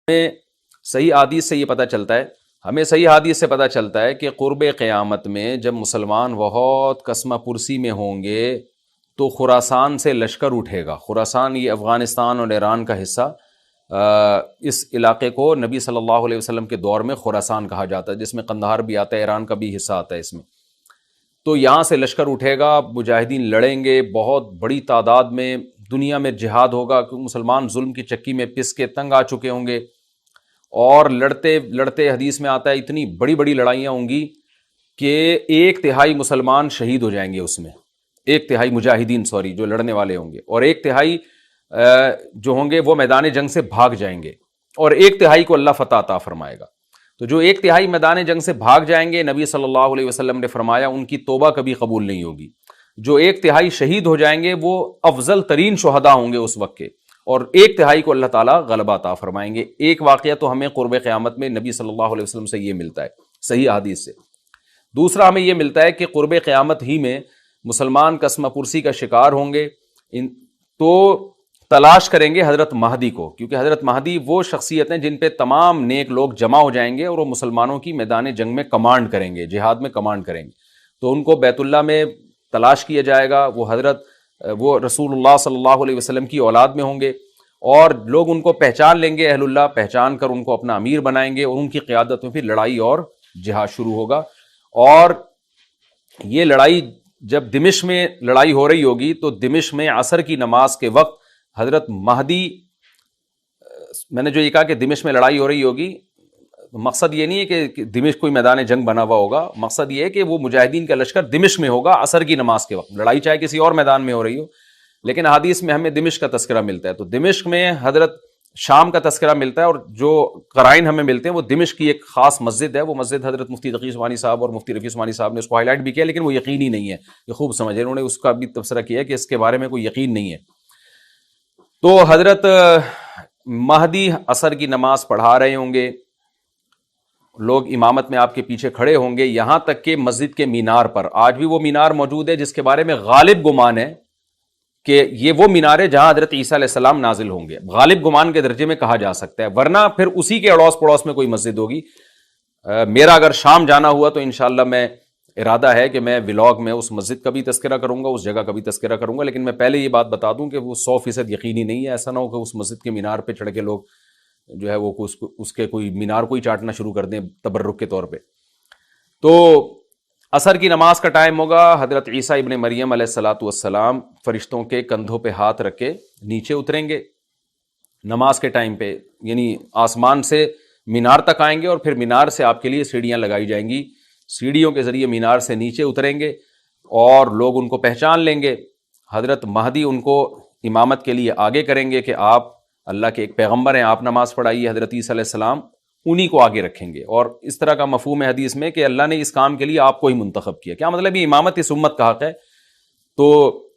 ہمیں صحیح حدیث سے یہ پتہ چلتا ہے کہ قرب قیامت میں جب مسلمان بہت کسمہ پرسی میں ہوں گے تو خراسان سے لشکر اٹھے گا. خراسان یہ افغانستان اور ایران کا حصہ، اس علاقے کو نبی صلی اللہ علیہ وسلم کے دور میں خراسان کہا جاتا ہے، جس میں قندھار بھی آتا ہے، ایران کا بھی حصہ آتا ہے اس میں. تو یہاں سے لشکر اٹھے گا، مجاہدین لڑیں گے بہت بڑی تعداد میں، دنیا میں جہاد ہوگا کیونکہ مسلمان ظلم کی چکی میں پس کے تنگ آ چکے ہوں گے، اور لڑتے لڑتے حدیث میں آتا ہے اتنی بڑی بڑی لڑائیاں ہوں گی کہ 1/3 مسلمان شہید ہو جائیں گے اس میں، 1/3 مجاہدین جو لڑنے والے ہوں گے، اور 1/3 جو ہوں گے وہ میدان جنگ سے بھاگ جائیں گے، اور 1/3 کو اللہ فتح عطا فرمائے گا. تو جو 1/3 میدان جنگ سے بھاگ جائیں گے، نبی صلی اللہ علیہ وسلم نے فرمایا ان کی توبہ کبھی قبول نہیں ہوگی. جو 1/3 شہید ہو جائیں گے وہ افضل ترین شہداء ہوں گے اس وقت کے، اور 1/3 کو اللہ تعالیٰ غلبہ عطا فرمائیں گے. ایک واقعہ تو ہمیں قرب قیامت میں نبی صلی اللہ علیہ وسلم سے یہ ملتا ہے صحیح حدیث سے. دوسرا ہمیں یہ ملتا ہے کہ قرب قیامت ہی میں مسلمان کسمہ پرسی کا شکار ہوں گے تو تلاش کریں گے حضرت مہدی کو، کیونکہ حضرت مہدی وہ شخصیت ہیں جن پہ تمام نیک لوگ جمع ہو جائیں گے اور وہ مسلمانوں کی میدان جنگ میں کمانڈ کریں گے، جہاد میں کمانڈ کریں گے. تو ان کو بیت اللہ میں تلاش کیا جائے گا. وہ رسول اللہ صلی اللہ علیہ وسلم کی اولاد میں ہوں گے، اور لوگ ان کو پہچان لیں گے، اہل اللہ پہچان کر ان کو اپنا امیر بنائیں گے، اور ان کی قیادت میں پھر لڑائی اور جہاد شروع ہوگا. اور یہ لڑائی جب دمشق میں لڑائی ہو رہی ہوگی تو دمشق میں عصر کی نماز کے وقت حضرت مہدی، میں نے جو یہ کہا کہ دمشق میں لڑائی ہو رہی ہوگی، مقصد یہ نہیں ہے کہ دمشق کوئی میدان جنگ بنا ہوا ہوگا، مقصد یہ ہے کہ وہ مجاہدین کا لشکر دمشق میں ہوگا عصر کی نماز کے وقت. لڑائی چاہے کسی اور میدان میں ہو رہی ہو، لیکن حدیث میں ہمیں دمشق کا تذکرہ ملتا ہے. تو دمشق میں حضرت شام کا تذکرہ ملتا ہے، اور جو قرائن ہمیں ملتے ہیں وہ دمشق کی ایک خاص مسجد ہے. وہ مسجد حضرت مفتی تقی عثمانی صاحب اور مفتی رفیع عثمانی صاحب نے اس کو ہائی لائٹ بھی کیا، لیکن وہ یقینی نہیں ہے. یہ خوب سمجھے، انہوں نے اس کا بھی تبصرہ کیا کہ اس کے بارے میں کوئی یقین نہیں ہے. تو حضرت مہدی عصر کی نماز پڑھا رہے ہوں گے، لوگ امامت میں آپ کے پیچھے کھڑے ہوں گے، یہاں تک کہ مسجد کے مینار پر، آج بھی وہ مینار موجود ہے جس کے بارے میں غالب گمان ہے کہ یہ وہ مینار ہے جہاں حضرت عیسیٰ علیہ السلام نازل ہوں گے. غالب گمان کے درجے میں کہا جا سکتا ہے، ورنہ پھر اسی کے اڑوس پڑوس میں کوئی مسجد ہوگی. میرا اگر شام جانا ہوا تو انشاءاللہ میں ارادہ ہے کہ میں ولاگ میں اس مسجد کا بھی تذکرہ کروں گا، اس جگہ کا بھی تذکرہ کروں گا. لیکن میں پہلے یہ بات بتا دوں کہ وہ 100% یقینی نہیں ہے. ایسا نہ ہو کہ اس مسجد کے مینار پہ چڑھ کے لوگ جو ہے وہ اس کے کوئی مینار کو ہی چاٹنا شروع کر دیں تبرک کے طور پہ. تو عصر کی نماز کا ٹائم ہوگا، حضرت عیسیٰ ابن مریم علیہ الصلاۃ والسلام فرشتوں کے کندھوں پہ ہاتھ رکھ کے نیچے اتریں گے نماز کے ٹائم پہ، یعنی آسمان سے مینار تک آئیں گے، اور پھر مینار سے آپ کے لیے سیڑھیاں لگائی جائیں گی. سیڑھیوں کے ذریعے مینار سے نیچے اتریں گے اور لوگ ان کو پہچان لیں گے. حضرت مہدی ان کو امامت کے لیے آگے کریں گے کہ آپ اللہ کے ایک پیغمبر ہیں، آپ نماز پڑھائیے. حضرت عیسیٰ علیہ السلام انہی کو آگے رکھیں گے، اور اس طرح کا مفہوم ہے حدیث میں کہ اللہ نے اس کام کے لیے آپ کو ہی منتخب کیا. کیا مطلب یہ امامت اس امت کا حق ہے. تو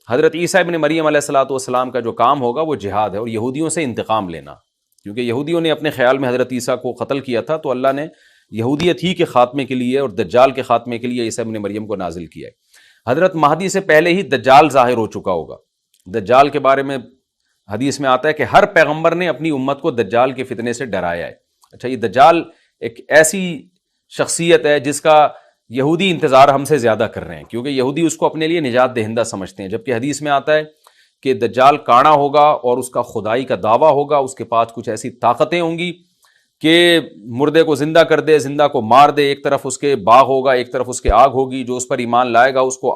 حضرت عیسیٰ ابن مریم علیہ الصلاۃ والسلام کا جو کام ہوگا وہ جہاد ہے، اور یہودیوں سے انتقام لینا، کیونکہ یہودیوں نے اپنے خیال میں حضرت عیسیٰ کو قتل کیا تھا، تو اللہ نے یہودیت ہی کے خاتمے کے لیے اور دجال کے خاتمے کے لیے عیسیٰ ابن مریم کو نازل کیا ہے. حضرت مہدی سے پہلے ہی دجال ظاہر ہو چکا ہوگا. دجال کے بارے میں حدیث میں آتا ہے کہ ہر پیغمبر نے اپنی امت کو دجال کے فتنے سے ڈرایا ہے. اچھا، یہ دجال ایک ایسی شخصیت ہے جس کا یہودی انتظار ہم سے زیادہ کر رہے ہیں، کیونکہ یہودی اس کو اپنے لیے نجات دہندہ سمجھتے ہیں، جبکہ حدیث میں آتا ہے کہ دجال کانا ہوگا اور اس کا خدائی کا دعویٰ ہوگا. اس کے پاس کچھ ایسی طاقتیں ہوں گی کہ مردے کو زندہ کر دے، زندہ کو مار دے. ایک طرف اس کے باغ ہوگا، ایک طرف اس کے آگ ہوگی. جو اس پر ایمان لائے گا اس کو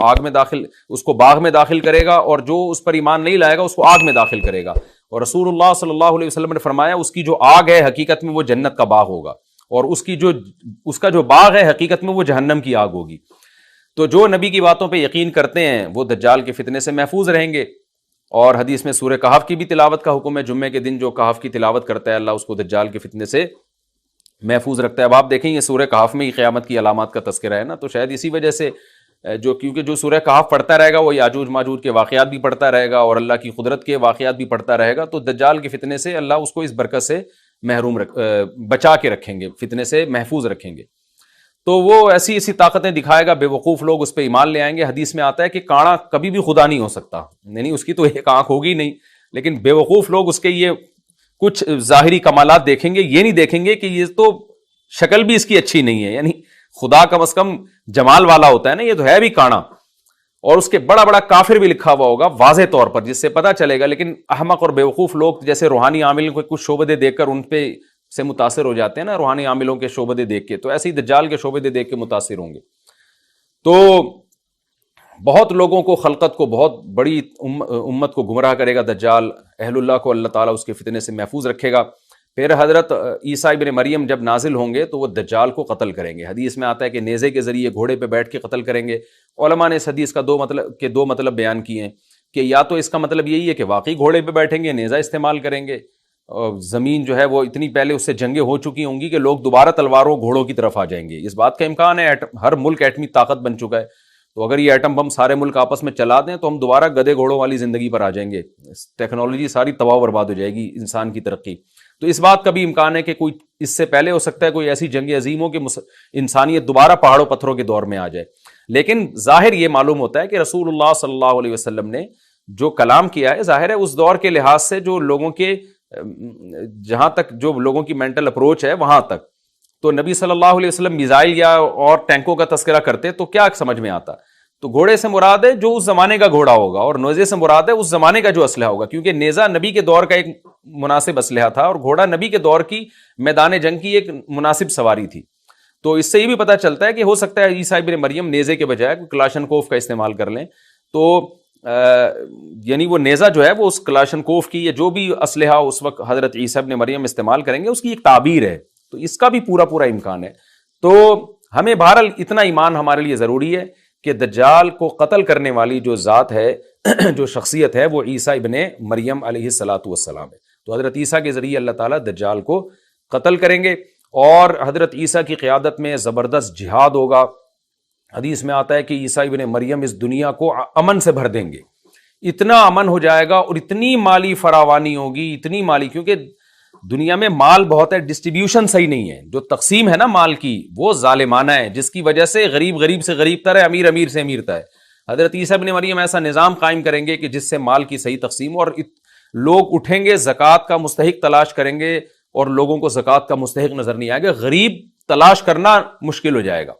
باغ میں داخل کرے گا، اور جو اس پر ایمان نہیں لائے گا اس کو آگ میں داخل کرے گا. اور رسول اللہ صلی اللہ علیہ وسلم نے فرمایا اس کی جو آگ ہے حقیقت میں وہ جنت کا باغ ہوگا، اور اس کا جو باغ ہے حقیقت میں وہ جہنم کی آگ ہوگی. تو جو نبی کی باتوں پہ یقین کرتے ہیں وہ دجال کے فتنے سے محفوظ رہیں گے. اور حدیث میں سورہ کہف کی بھی تلاوت کا حکم ہے. جمعے کے دن جو کہف کی تلاوت کرتا ہے اللہ اس کو دجال کے فتنے سے محفوظ رکھتا ہے. اب آپ دیکھیں یہ سورہ کہف میں ہی قیامت کی علامات کا تذکرہ ہے نا، تو شاید اسی وجہ سے کیونکہ جو سورہ کہف پڑھتا رہے گا وہ یاجوج ماجوج کے واقعات بھی پڑھتا رہے گا اور اللہ کی قدرت کے واقعات بھی پڑھتا رہے گا، تو دجال کے فتنے سے اللہ اس کو اس برکت سے بچا کے رکھیں گے، فتنے سے محفوظ رکھیں گے. تو وہ ایسی طاقتیں دکھائے گا، بے وقوف لوگ اس پہ ایمان لے آئیں گے. حدیث میں آتا ہے کہ کانا کبھی بھی خدا نہیں ہو سکتا، یعنی اس کی تو ایک آنکھ ہوگی نہیں، لیکن بے وقوف لوگ اس کے یہ کچھ ظاہری کمالات دیکھیں گے، یہ نہیں دیکھیں گے کہ یہ تو شکل بھی اس کی اچھی نہیں ہے، یعنی خدا کم از کم جمال والا ہوتا ہے نا، یہ تو ہے بھی کانا، اور اس کے بڑا بڑا کافر بھی لکھا ہوا ہوگا واضح طور پر، جس سے پتا چلے گا۔ لیکن احمق اور بیوقوف لوگ جیسے روحانی عامل کو کچھ شعبدے دیکھ کر ان پہ سے متاثر ہو جاتے ہیں نا، روحانی عاملوں کے شعبدے دیکھ کے، تو ایسے ہی دجال کے شعبدے دیکھ کے متاثر ہوں گے۔ تو بہت لوگوں کو، خلقت کو، بہت بڑی امت کو گمراہ کرے گا دجال، اہل اللہ کو اللہ تعالیٰ اس کے فتنے سے محفوظ رکھے گا۔ پھر حضرت عیسیٰ ابن مریم جب نازل ہوں گے تو وہ دجال کو قتل کریں گے۔ حدیث میں آتا ہے کہ نیزے کے ذریعے گھوڑے پہ بیٹھ کے قتل کریں گے۔ علماء نے اس حدیث کا دو مطلب بیان کیے ہیں کہ یا تو اس کا مطلب یہی ہے کہ واقعی گھوڑے پہ بیٹھیں گے، نیزہ استعمال کریں گے، اور زمین جو ہے وہ اتنی پہلے اس سے جنگیں ہو چکی ہوں گی کہ لوگ دوبارہ تلواروں گھوڑوں کی طرف آ جائیں گے۔ اس بات کا امکان ہے، ہر ملک ایٹمی طاقت بن چکا ہے، تو اگر یہ ایٹم بم سارے ملک آپس میں چلا دیں تو ہم دوبارہ گدے گھوڑوں والی زندگی پر آ جائیں گے، ٹیکنالوجی ساری تباہ و برباد ہو جائے گی، انسان کی ترقی۔ تو اس بات کا بھی امکان ہے کہ کوئی اس سے پہلے ہو سکتا ہے کوئی ایسی جنگ عظیم ہو کہ انسانیت دوبارہ پہاڑوں پتھروں کے دور میں آ جائے۔ لیکن ظاہر یہ معلوم ہوتا ہے کہ رسول اللہ صلی اللہ علیہ وسلم نے جو کلام کیا ہے، ظاہر ہے اس دور کے لحاظ سے جو لوگوں کے، جہاں تک جو لوگوں کی مینٹل اپروچ ہے وہاں تک، تو نبی صلی اللہ علیہ وسلم میزائل یا اور ٹینکوں کا تذکرہ کرتے تو کیا سمجھ میں آتا؟ تو گھوڑے سے مراد ہے جو اس زمانے کا گھوڑا ہوگا، اور نیزے سے مراد ہے اس زمانے کا جو اسلحہ ہوگا، کیونکہ نیزہ نبی کے دور کا ایک مناسب اسلحہ تھا اور گھوڑا نبی کے دور کی میدان جنگ کی ایک مناسب سواری تھی۔ تو اس سے یہ بھی پتہ چلتا ہے کہ ہو سکتا ہے عیسیٰ ابن مریم نیزے کے بجائے کلاشنکوف کا استعمال کر لیں، تو یعنی وہ نیزہ جو ہے وہ اس کلاشنکوف کی یا جو بھی اسلحہ اس وقت حضرت عیسیٰ ابن مریم استعمال کریں گے اس کی ایک تعبیر ہے، تو اس کا بھی پورا امکان ہے۔ تو ہمیں بہرحال اتنا ایمان ہمارے لیے ضروری ہے کہ دجال کو قتل کرنے والی جو ذات ہے، جو شخصیت ہے، وہ عیسیٰ ابن مریم علیہ الصلاۃ والسلام ہے۔ تو حضرت عیسیٰ کے ذریعے اللہ تعالیٰ دجال کو قتل کریں گے، اور حضرت عیسیٰ کی قیادت میں زبردست جہاد ہوگا۔ حدیث میں آتا ہے کہ عیسیٰ ابن مریم اس دنیا کو امن سے بھر دیں گے، اتنا امن ہو جائے گا اور اتنی مالی فراوانی ہوگی، اتنی مالی، کیونکہ دنیا میں مال بہت ہے، ڈسٹریبیوشن صحیح نہیں ہے، جو تقسیم ہے نا مال کی وہ ظالمانہ ہے، جس کی وجہ سے غریب غریب سے غریب تر ہے، امیر امیر سے امیر تر ہے۔ حضرت عیسیٰ ابن مریم ایسا نظام قائم کریں گے کہ جس سے مال کی صحیح تقسیم، اور لوگ اٹھیں گے زکوٰۃ کا مستحق تلاش کریں گے، اور لوگوں کو زکوٰۃ کا مستحق نظر نہیں آئے گا، غریب تلاش کرنا مشکل ہو جائے گا۔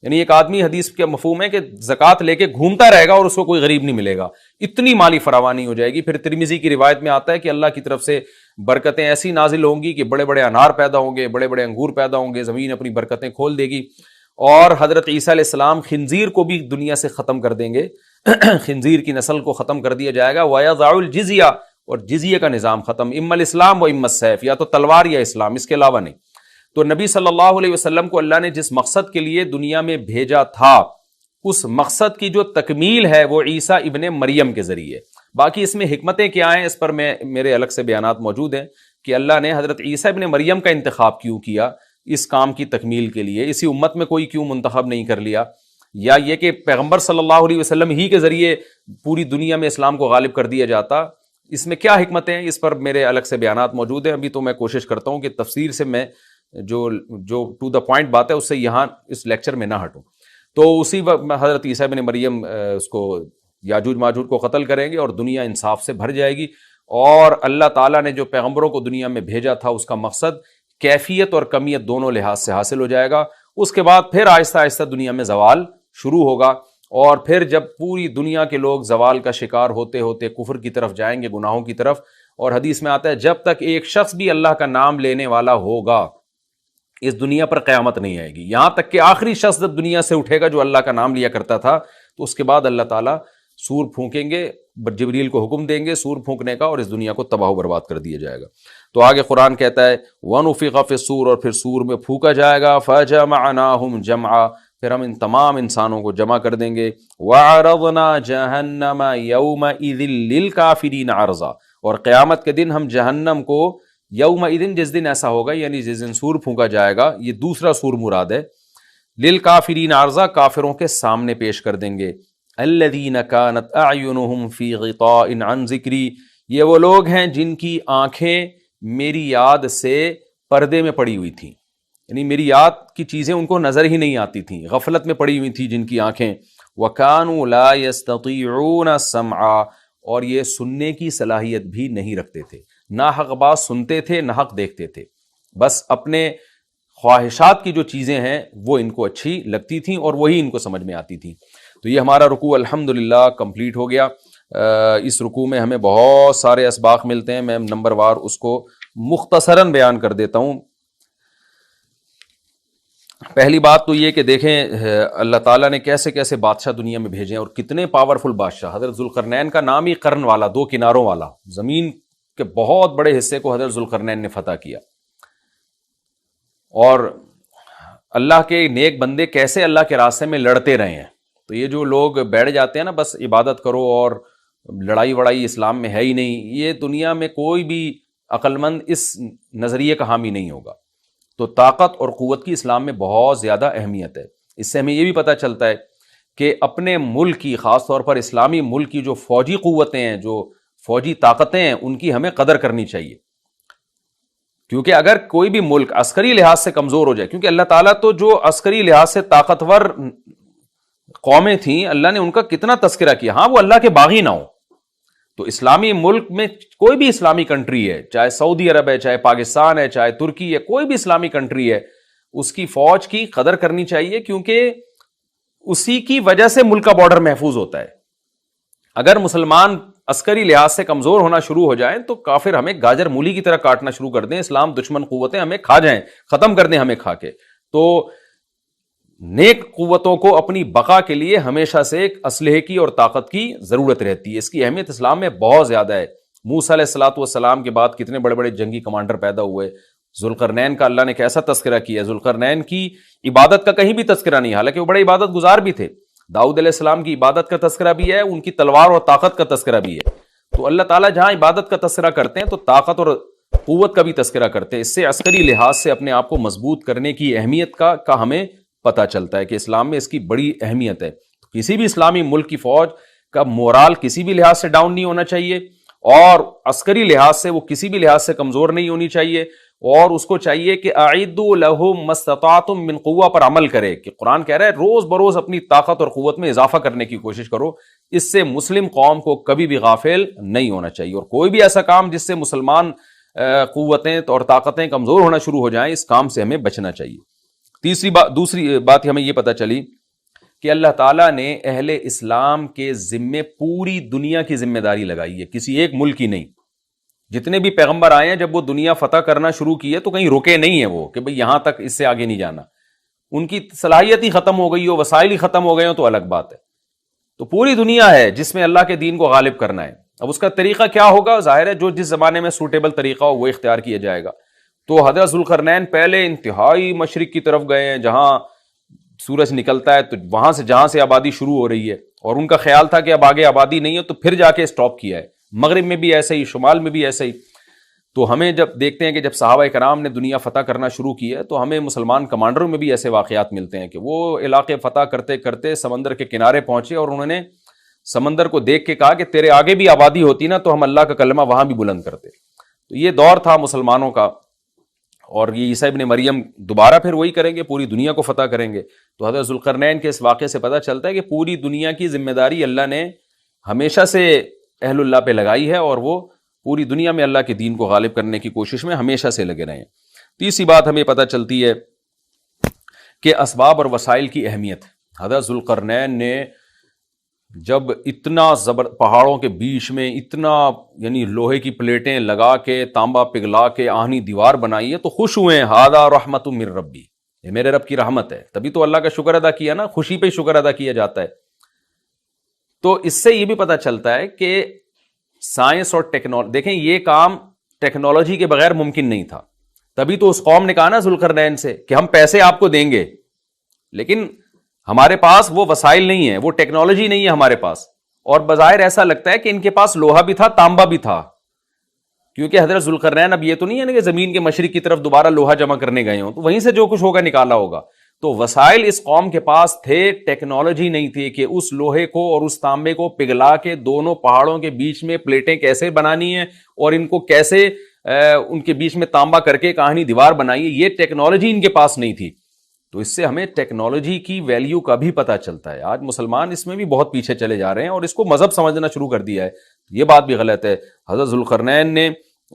یعنی ایک آدمی، حدیث کا مفہوم ہے کہ زکوٰۃ لے کے گھومتا رہے گا اور اس کو کوئی غریب نہیں ملے گا، اتنی مالی فراوانی ہو جائے گی۔ پھر ترمذی کی روایت میں آتا ہے کہ اللہ کی طرف سے برکتیں ایسی نازل ہوں گی کہ بڑے بڑے انار پیدا ہوں گے، بڑے بڑے انگور پیدا ہوں گے، زمین اپنی برکتیں کھول دے گی، اور حضرت عیسیٰ علیہ السلام خنزیر کو بھی دنیا سے ختم کر دیں گے، خنزیر کی نسل کو ختم کر دیا جائے گا، وَيَضَعُ الْجِزْيَةَ، اور جزیہ کا نظام ختم، اما الاسلام و اما السیف، یا تو تلوار یا اسلام، اس کے علاوہ نہیں۔ تو نبی صلی اللہ علیہ وسلم کو اللہ نے جس مقصد کے لیے دنیا میں بھیجا تھا، اس مقصد کی جو تکمیل ہے وہ عیسیٰ ابن مریم کے ذریعے۔ باقی اس میں حکمتیں کیا ہیں، اس پر میرے الگ سے بیانات موجود ہیں کہ اللہ نے حضرت عیسیٰ ابن مریم کا انتخاب کیوں کیا اس کام کی تکمیل کے لیے، اسی امت میں کوئی کیوں منتخب نہیں کر لیا، یا یہ کہ پیغمبر صلی اللہ علیہ وسلم ہی کے ذریعے پوری دنیا میں اسلام کو غالب کر دیا جاتا، اس میں کیا حکمتیں ہیں، اس پر میرے الگ سے بیانات موجود ہیں۔ ابھی تو میں کوشش کرتا ہوں کہ تفسیر سے میں جو ٹو دا پوائنٹ بات ہے اس سے یہاں اس لیکچر میں نہ ہٹوں۔ تو اسی وقت حضرت عیسیٰ ابن مریم اس کو یاجوج ماجوج کو قتل کریں گے اور دنیا انصاف سے بھر جائے گی، اور اللہ تعالیٰ نے جو پیغمبروں کو دنیا میں بھیجا تھا اس کا مقصد کیفیت اور کمیت دونوں لحاظ سے حاصل ہو جائے گا۔ اس کے بعد پھر آہستہ آہستہ دنیا میں زوال شروع ہوگا، اور پھر جب پوری دنیا کے لوگ زوال کا شکار ہوتے ہوتے کفر کی طرف جائیں گے، گناہوں کی طرف، اور حدیث میں آتا ہے جب تک ایک شخص بھی اللہ کا نام لینے والا ہوگا اس دنیا پر قیامت نہیں آئے گی، یہاں تک کہ آخری شخص جب دنیا سے اٹھے گا جو اللہ کا نام لیا کرتا تھا، تو اس کے بعد اللہ تعالیٰ سور پھونکیں گے، جبریل کو حکم دیں گے سور پھونکنے کا، اور اس دنیا کو تباہ و برباد کر دیا جائے گا۔ تو آگے قرآن کہتا ہے وَنُفِخَ فِي الصُّورِ، اور پھر سور میں پھونکا جائے گا، فَجَمَعْنَاهُمْ جَمْعًا، پھر ہم ان تمام انسانوں کو جمع کر دیں گے، وَعَرَضْنَا جَهَنَّمَ يَوْمَئِذٍ لِّلْكَافِرِينَ عَرْضًا، اور قیامت کے دن ہم جہنم کو، یومئذ جس دن ایسا ہوگا یعنی جس دن سور پھونکا جائے گا، یہ دوسرا سور مراد ہے، للکافرین عرضا، کافروں کے سامنے پیش کر دیں گے، الذین کانت اعینہم فی غطاء عن ذکری، یہ وہ لوگ ہیں جن کی آنکھیں میری یاد سے پردے میں پڑی ہوئی تھیں، یعنی میری یاد کی چیزیں ان کو نظر ہی نہیں آتی تھیں، غفلت میں پڑی ہوئی تھی جن کی آنکھیں، وَكَانُوا لَا يَسْتَطِيعُونَ السَّمْعَ، اور یہ سننے کی صلاحیت بھی نہیں رکھتے تھے، نہ حق بات سنتے تھے نہ حق دیکھتے تھے، بس اپنے خواہشات کی جو چیزیں ہیں وہ ان کو اچھی لگتی تھیں اور وہی ان کو سمجھ میں آتی تھیں۔ تو یہ ہمارا رکوع الحمدللہ کمپلیٹ ہو گیا۔ اس رکوع میں ہمیں بہت سارے اسباق ملتے ہیں، میں نمبر وار اس کو مختصراً بیان کر دیتا ہوں۔ پہلی بات تو یہ کہ دیکھیں اللہ تعالیٰ نے کیسے کیسے بادشاہ دنیا میں بھیجے ہیں اور کتنے پاورفل بادشاہ۔ حضرت ذوالقرنین کا نام ہی قرن والا، دو کناروں والا، زمین کے بہت بڑے حصے کو حضرت ذوالقرنین نے فتح کیا۔ اور اللہ کے نیک بندے کیسے اللہ کے راستے میں لڑتے رہے ہیں۔ تو یہ جو لوگ بیٹھ جاتے ہیں نا بس عبادت کرو اور لڑائی وڑائی اسلام میں ہے ہی نہیں، یہ دنیا میں کوئی بھی عقل مند اس نظریے کا حامی نہیں ہوگا۔ تو طاقت اور قوت کی اسلام میں بہت زیادہ اہمیت ہے۔ اس سے ہمیں یہ بھی پتہ چلتا ہے کہ اپنے ملک کی، خاص طور پر اسلامی ملک کی جو فوجی قوتیں ہیں، جو فوجی طاقتیں ہیں، ان کی ہمیں قدر کرنی چاہیے، کیونکہ اگر کوئی بھی ملک عسکری لحاظ سے کمزور ہو جائے، کیونکہ اللہ تعالیٰ تو جو عسکری لحاظ سے طاقتور قومیں تھیں اللہ نے ان کا کتنا تذکرہ کیا، ہاں وہ اللہ کے باغی نہ ہوں۔ تو اسلامی ملک میں کوئی بھی اسلامی کنٹری ہے، چاہے سعودی عرب ہے، چاہے پاکستان ہے، چاہے ترکی ہے، کوئی بھی اسلامی کنٹری ہے، اس کی فوج کی قدر کرنی چاہیے، کیونکہ اسی کی وجہ سے ملک کا بارڈر محفوظ ہوتا ہے۔ اگر مسلمان عسکری لحاظ سے کمزور ہونا شروع ہو جائیں تو کافر ہمیں گاجر مولی کی طرح کاٹنا شروع کر دیں، اسلام دشمن قوتیں ہمیں کھا جائیں، ختم کر دیں ہمیں کھا کے۔ تو نیک قوتوں کو اپنی بقا کے لیے ہمیشہ سے ایک اسلحے کی اور طاقت کی ضرورت رہتی ہے، اس کی اہمیت اسلام میں بہت زیادہ ہے۔ موسیٰ علیہ الصلوۃ والسلام کے بعد کتنے بڑے بڑے جنگی کمانڈر پیدا ہوئے، ذوالقرنین کا اللہ نے کیسا تذکرہ کیا۔ ذوالقرنین کی عبادت کا کہیں بھی تذکرہ نہیں، حالانکہ وہ بڑے عبادت گزار بھی تھے۔ داؤد علیہ السلام کی عبادت کا تذکرہ بھی ہے، ان کی تلوار اور طاقت کا تذکرہ بھی ہے۔ تو اللہ تعالیٰ جہاں عبادت کا تذکرہ کرتے ہیں تو طاقت اور قوت کا بھی تذکرہ کرتے ہیں۔ اس سے عسکری لحاظ سے اپنے آپ کو مضبوط کرنے کی اہمیت کا ہمیں پتہ چلتا ہے کہ اسلام میں اس کی بڑی اہمیت ہے۔ کسی بھی اسلامی ملک کی فوج کا مورال کسی بھی لحاظ سے ڈاؤن نہیں ہونا چاہیے، اور عسکری لحاظ سے وہ کسی بھی لحاظ سے کمزور نہیں ہونی چاہیے، اور اس کو چاہیے کہ اعدوا لهم ما استطعتم من قوہ پر عمل کرے، کہ قرآن کہہ رہا ہے روز بروز اپنی طاقت اور قوت میں اضافہ کرنے کی کوشش کرو۔ اس سے مسلم قوم کو کبھی بھی غافل نہیں ہونا چاہیے، اور کوئی بھی ایسا کام جس سے مسلمان قوتیں اور طاقتیں کمزور ہونا شروع ہو جائیں، اس کام سے ہمیں بچنا چاہیے۔ دوسری بات ہمیں یہ پتہ چلی کہ اللہ تعالیٰ نے اہل اسلام کے ذمے پوری دنیا کی ذمہ داری لگائی ہے، کسی ایک ملک کی نہیں۔ جتنے بھی پیغمبر آئے ہیں جب وہ دنیا فتح کرنا شروع کی ہے تو کہیں رکے نہیں ہیں وہ کہ بھئی یہاں تک، اس سے آگے نہیں جانا۔ ان کی صلاحیت ہی ختم ہو گئی ہو، وسائل ہی ختم ہو گئے ہوں تو الگ بات ہے۔ تو پوری دنیا ہے جس میں اللہ کے دین کو غالب کرنا ہے۔ اب اس کا طریقہ کیا ہوگا؟ ظاہر ہے جو جس زمانے میں سوٹیبل طریقہ ہو وہ اختیار کیا جائے گا۔ تو حضرت ذوالقرنین پہلے انتہائی مشرق کی طرف گئے ہیں، جہاں سورج نکلتا ہے تو وہاں سے جہاں سے آبادی شروع ہو رہی ہے، اور ان کا خیال تھا کہ اب آگے آبادی نہیں ہے تو پھر جا کے اسٹاپ کیا ہے۔ مغرب میں بھی ایسے ہی، شمال میں بھی ایسے ہی۔ تو ہمیں جب دیکھتے ہیں کہ جب صحابہ کرام نے دنیا فتح کرنا شروع کی ہے تو ہمیں مسلمان کمانڈروں میں بھی ایسے واقعات ملتے ہیں کہ وہ علاقے فتح کرتے کرتے سمندر کے کنارے پہنچے اور انہوں نے سمندر کو دیکھ کے کہا کہ تیرے آگے بھی آبادی ہوتی نا تو ہم اللہ کا کلمہ وہاں بھی بلند کرتے۔ تو یہ دور تھا مسلمانوں کا، اور یہ عیسیٰ ابن مریم دوبارہ پھر وہی کریں گے، پوری دنیا کو فتح کریں گے۔ تو حضرت ذوالقرنین کے اس واقعے سے پتہ چلتا ہے کہ پوری دنیا کی ذمہ داری اللہ نے ہمیشہ سے اہل اللہ پہ لگائی ہے، اور وہ پوری دنیا میں اللہ کے دین کو غالب کرنے کی کوشش میں ہمیشہ سے لگے رہے ہیں۔ تیسری بات ہمیں پتہ چلتی ہے کہ اسباب اور وسائل کی اہمیت۔ حضرت ذوالقرنین نے جب اتنا پہاڑوں کے بیچ میں اتنا یعنی لوہے کی پلیٹیں لگا کے تانبا پگھلا کے آہنی دیوار بنائی ہے تو خوش ہوئے ہیں، ھذا رحمت من ربی، یہ میرے رب کی رحمت ہے۔ تبھی تو اللہ کا شکر ادا کیا نا، خوشی پہ شکر ادا کیا جاتا ہے۔ تو اس سے یہ بھی پتہ چلتا ہے کہ سائنس اور ٹیکنالوجی، دیکھیں یہ کام ٹیکنالوجی کے بغیر ممکن نہیں تھا۔ تبھی تو اس قوم نے کہا نا ذوالقرنین سے کہ ہم پیسے آپ کو دیں گے، لیکن ہمارے پاس وہ وسائل نہیں ہے، وہ ٹیکنالوجی نہیں ہے ہمارے پاس۔ اور بظاہر ایسا لگتا ہے کہ ان کے پاس لوہا بھی تھا، تانبا بھی تھا، کیونکہ حضرت ذوالقرنین اب یہ تو نہیں ہے نا کہ زمین کے مشرق کی طرف دوبارہ لوہا جمع کرنے گئے ہوں، تو وہیں سے جو کچھ ہوگا نکالا ہوگا۔ تو وسائل اس قوم کے پاس تھے، ٹیکنالوجی نہیں تھی کہ اس لوہے کو اور اس تانبے کو پگھلا کے دونوں پہاڑوں کے بیچ میں پلیٹیں کیسے بنانی ہیں اور ان کو کیسے ان کے بیچ میں تانبا کر کے کہانی دیوار بنائی ہے، یہ ٹیکنالوجی ان کے پاس نہیں تھی۔ تو اس سے ہمیں ٹیکنالوجی کی ویلیو کا بھی پتہ چلتا ہے۔ آج مسلمان اس میں بھی بہت پیچھے چلے جا رہے ہیں اور اس کو مذہب سمجھنا شروع کر دیا ہے، یہ بات بھی غلط ہے۔ حضرت ذوالقرنین نے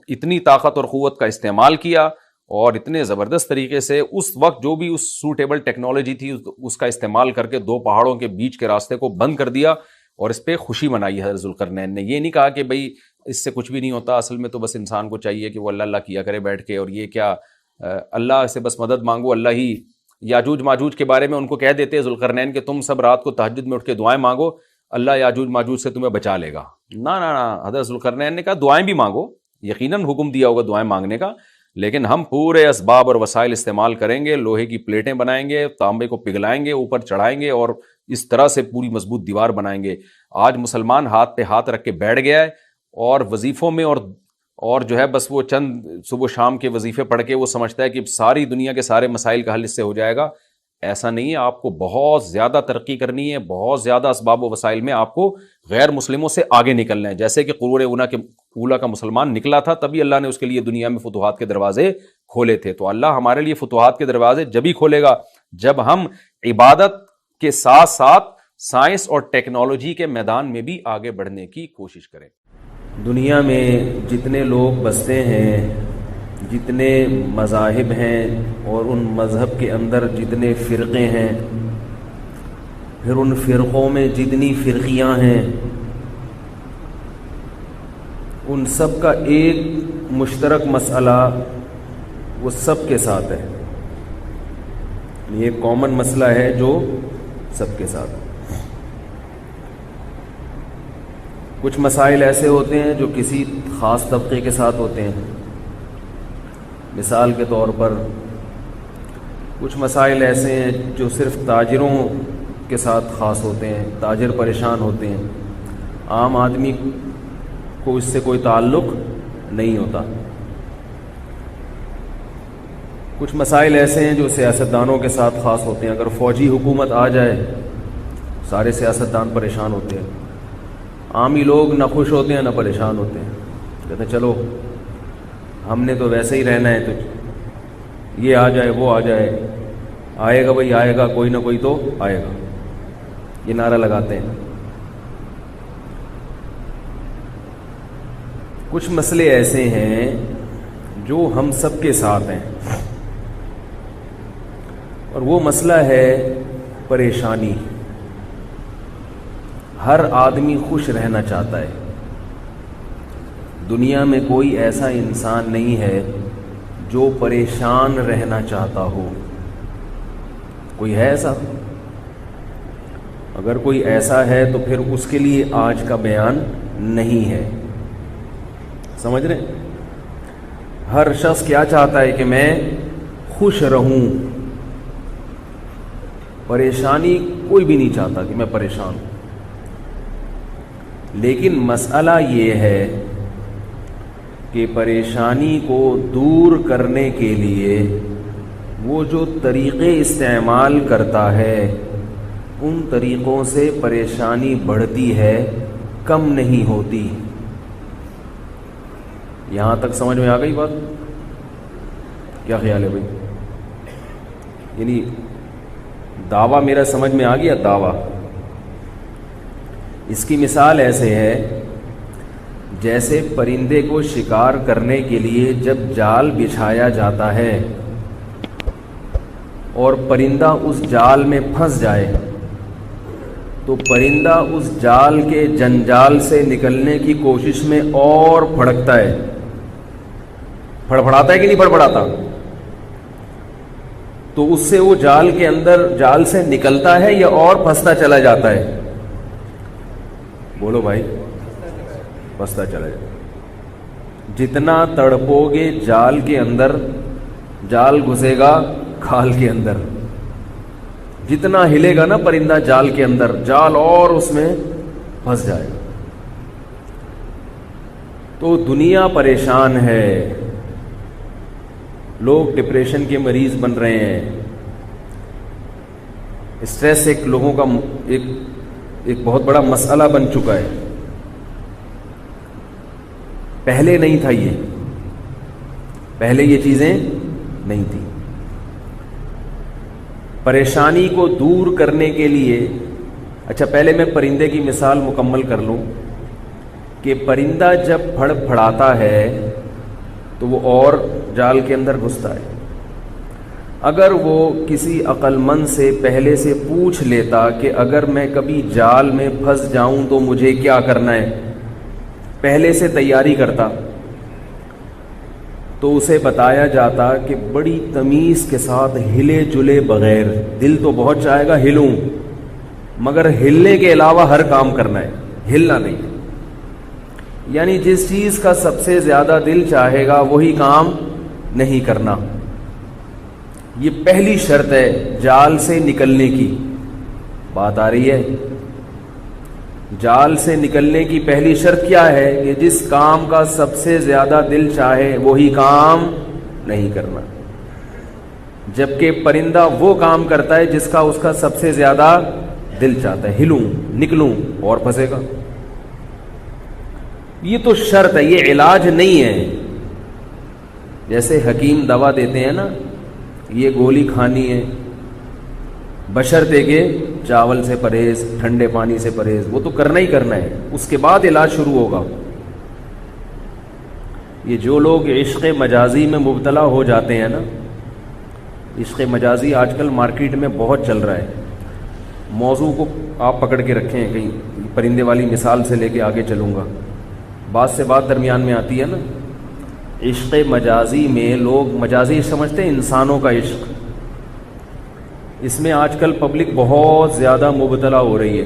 اتنی طاقت اور قوت کا استعمال کیا اور اتنے زبردست طریقے سے اس وقت جو بھی اس سوٹیبل ٹیکنالوجی تھی اس کا استعمال کر کے 2 پہاڑوں کے بیچ کے راستے کو بند کر دیا اور اس پہ خوشی منائی حضرت ذوالقرنین نے. یہ نہیں کہا کہ بھائی اس سے کچھ بھی نہیں ہوتا, اصل میں تو بس انسان کو چاہیے کہ وہ اللہ اللہ کیا کرے بیٹھ کے, اور یہ کیا اللہ سے بس مدد مانگو, اللہ ہی. یاجوج ماجوج کے بارے میں ان کو کہہ دیتے ذوالقرنین کہ تم سب رات کو تہجد میں اٹھ کے دعائیں مانگو, اللہ یاجوج ماجوج سے تمہیں بچا لے گا. نہ حضرت ذوالقرنین نے کہا دعائیں بھی مانگو, یقیناً حکم دیا ہوگا دعائیں مانگنے کا, لیکن ہم پورے اسباب اور وسائل استعمال کریں گے, لوہے کی پلیٹیں بنائیں گے, تانبے کو پگھلائیں گے, اوپر چڑھائیں گے اور اس طرح سے پوری مضبوط دیوار بنائیں گے. آج مسلمان ہاتھ پہ ہاتھ رکھ کے بیٹھ گیا ہے اور وظیفوں میں اور جو ہے بس وہ چند صبح شام کے وظیفے پڑھ کے وہ سمجھتا ہے کہ ساری دنیا کے سارے مسائل کا حل اس سے ہو جائے گا. ایسا نہیں ہے, آپ کو بہت زیادہ ترقی کرنی ہے, بہت زیادہ اسباب و وسائل میں آپ کو غیر مسلموں سے آگے نکلنا ہے. جیسے کہ قرون اولیٰ کا مسلمان نکلا تھا, تبھی اللہ نے اس کے لیے دنیا میں فتوحات کے دروازے کھولے تھے. تو اللہ ہمارے لیے فتوحات کے دروازے جبھی کھولے گا جب ہم عبادت کے ساتھ ساتھ سائنس اور ٹیکنالوجی کے میدان میں بھی آگے بڑھنے کی کوشش کریں. دنیا میں جتنے لوگ بستے ہیں, جتنے مذاہب ہیں اور ان مذہب کے اندر جتنے فرقے ہیں, پھر ان فرقوں میں جتنی فرقیاں ہیں, ان سب کا ایک مشترک مسئلہ وہ سب کے ساتھ ہے. یہ کامن مسئلہ ہے جو سب کے ساتھ ہے. کچھ مسائل ایسے ہوتے ہیں جو کسی خاص طبقے کے ساتھ ہوتے ہیں. مثال کے طور پر کچھ مسائل ایسے ہیں جو صرف تاجروں کے ساتھ خاص ہوتے ہیں, تاجر پریشان ہوتے ہیں, عام آدمی کو اس سے کوئی تعلق نہیں ہوتا. کچھ مسائل ایسے ہیں جو سیاستدانوں کے ساتھ خاص ہوتے ہیں. اگر فوجی حکومت آ جائے سارے سیاستدان پریشان ہوتے ہیں, عامی لوگ نہ خوش ہوتے ہیں نہ پریشان ہوتے ہیں, کہتے ہیں چلو ہم نے تو ویسے ہی رہنا ہے, تو یہ آ جائے وہ آ جائے, آئے گا بھائی آئے گا, کوئی نہ کوئی تو آئے گا, یہ نعرہ لگاتے ہیں. کچھ مسئلے ایسے ہیں جو ہم سب کے ساتھ ہیں, اور وہ مسئلہ ہے پریشانی. ہر آدمی خوش رہنا چاہتا ہے. دنیا میں کوئی ایسا انسان نہیں ہے جو پریشان رہنا چاہتا ہو. کوئی ہے ایسا؟ اگر کوئی ایسا ہے تو پھر اس کے لیے آج کا بیان نہیں ہے. سمجھ رہے ہیں؟ ہر شخص کیا چاہتا ہے کہ میں خوش رہوں. پریشانی کوئی بھی نہیں چاہتا کہ میں پریشان ہوں. لیکن مسئلہ یہ ہے کہ پریشانی کو دور کرنے کے لیے وہ جو طریقے استعمال کرتا ہے ان طریقوں سے پریشانی بڑھتی ہے, کم نہیں ہوتی. یہاں تک سمجھ میں آ گئی بات؟ کیا خیال ہے بھائی؟ یعنی دعویٰ میرا سمجھ میں آ گیا؟ دعویٰ اس کی مثال ایسے ہے جیسے پرندے کو شکار کرنے کے لیے جب جال بچھایا جاتا ہے اور پرندہ اس جال میں پھنس جائے تو پرندہ اس جال کے جنجال سے نکلنے کی کوشش میں اور پھڑکتا ہے. پھڑپڑاتا ہے کہ نہیں پھڑپڑاتا؟ تو اس سے وہ جال کے اندر جال سے نکلتا ہے یا اور پھنستا چلا جاتا ہے؟ بولو بھائی. پھنستا چلا جاتا. جتنا تڑپو گے جال کے اندر, جال گھسے گا کھال کے اندر. جتنا ہلے گا نا پرندہ جال کے اندر, جال اور اس میں پھنس جائے گا. تو دنیا پریشان ہے, لوگ ڈپریشن کے مریض بن رہے ہیں. اسٹریس ایک لوگوں کا ایک بہت بڑا مسئلہ بن چکا ہے. پہلے نہیں تھا یہ, پہلے یہ چیزیں نہیں تھیں. پریشانی کو دور کرنے کے لیے, اچھا پہلے میں پرندے کی مثال مکمل کر لوں کہ پرندہ جب پھڑ پھڑاتا ہے تو وہ اور جال کے اندر گھستا ہے۔ اگر وہ کسی عقل مند سے پہلے سے پوچھ لیتا کہ اگر میں کبھی جال میں پھنس جاؤں تو مجھے کیا کرنا ہے، پہلے سے تیاری کرتا، تو اسے بتایا جاتا کہ بڑی تمیز کے ساتھ ہلے جلے بغیر، دل تو بہت چاہے گا ہلوں، مگر ہلنے کے علاوہ ہر کام کرنا ہے، ہلنا نہیں، یعنی جس چیز کا سب سے زیادہ دل چاہے گا وہی کام نہیں کرنا۔ یہ پہلی شرط ہے جال سے نکلنے کی۔ بات آ رہی ہے؟ جال سے نکلنے کی پہلی شرط کیا ہے کہ جس کام کا سب سے زیادہ دل چاہے وہی کام نہیں کرنا، جبکہ پرندہ وہ کام کرتا ہے جس کا اس کا سب سے زیادہ دل چاہتا ہے، ہلوں نکلوں اور پھنسے گا۔ یہ تو شرط ہے، یہ علاج نہیں ہے۔ جیسے حکیم دوا دیتے ہیں نا، یہ گولی کھانی ہے بشرطے کہ چاول سے پرہیز، ٹھنڈے پانی سے پرہیز، وہ تو کرنا ہی کرنا ہے، اس کے بعد علاج شروع ہوگا۔ یہ جو لوگ عشق مجازی میں مبتلا ہو جاتے ہیں نا، عشق مجازی آج کل مارکیٹ میں بہت چل رہا ہے، موضوع کو آپ پکڑ کے رکھیں، کہیں پرندے والی مثال سے لے کے آگے چلوں گا، بات سے بات درمیان میں آتی ہے نا۔ عشق مجازی میں لوگ مجازی سمجھتے ہیں انسانوں کا عشق، اس میں آج کل پبلک بہت زیادہ مبتلا ہو رہی ہے۔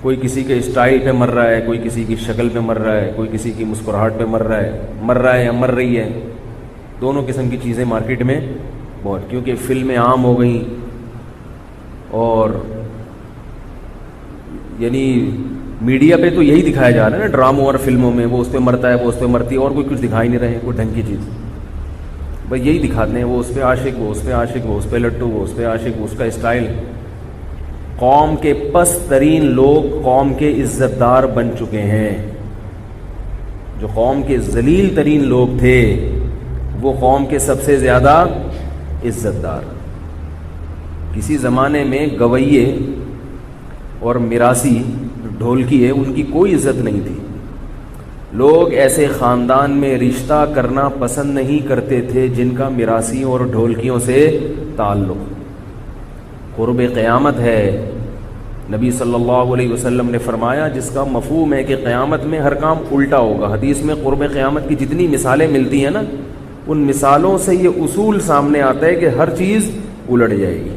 کوئی کسی کے اسٹائل پہ مر رہا ہے، کوئی کسی کی شکل پہ مر رہا ہے، کوئی کسی کی مسکراہٹ پہ مر رہا ہے یا مر رہی ہے، دونوں قسم کی چیزیں مارکیٹ میں بہت، کیونکہ فلمیں عام ہو گئیں، اور یعنی میڈیا پہ تو یہی دکھایا جا رہا ہے نا، ڈراموں اور فلموں میں، وہ اس پہ مرتا ہے، وہ اس پہ مرتی ہے، اور کوئی کچھ دکھا ہی نہیں رہے، کوئی ڈھنگ کی چیز، بس یہی دکھاتے ہیں، وہ اس پہ عاشق، وہ اس پہ عاشق، وہ اس پہ لٹو، وہ اس پہ عاشق، اس کا اسٹائل۔ قوم کے پست ترین لوگ قوم کے عزت دار بن چکے ہیں، جو قوم کے ذلیل ترین لوگ تھے وہ قوم کے سب سے زیادہ عزت دار۔ کسی زمانے میں گویے اور میراثی ڈھولکی ہے، ان کی کوئی عزت نہیں تھی، لوگ ایسے خاندان میں رشتہ کرنا پسند نہیں کرتے تھے جن کا میراثیوں اور ڈھولکیوں سے تعلق۔ قرب قیامت ہے، نبی صلی اللہ علیہ وسلم نے فرمایا، جس کا مفہوم ہے کہ قیامت میں ہر کام الٹا ہوگا۔ حدیث میں قرب قیامت کی جتنی مثالیں ملتی ہیں نا، ان مثالوں سے یہ اصول سامنے آتا ہے کہ ہر چیز الٹ جائے گی،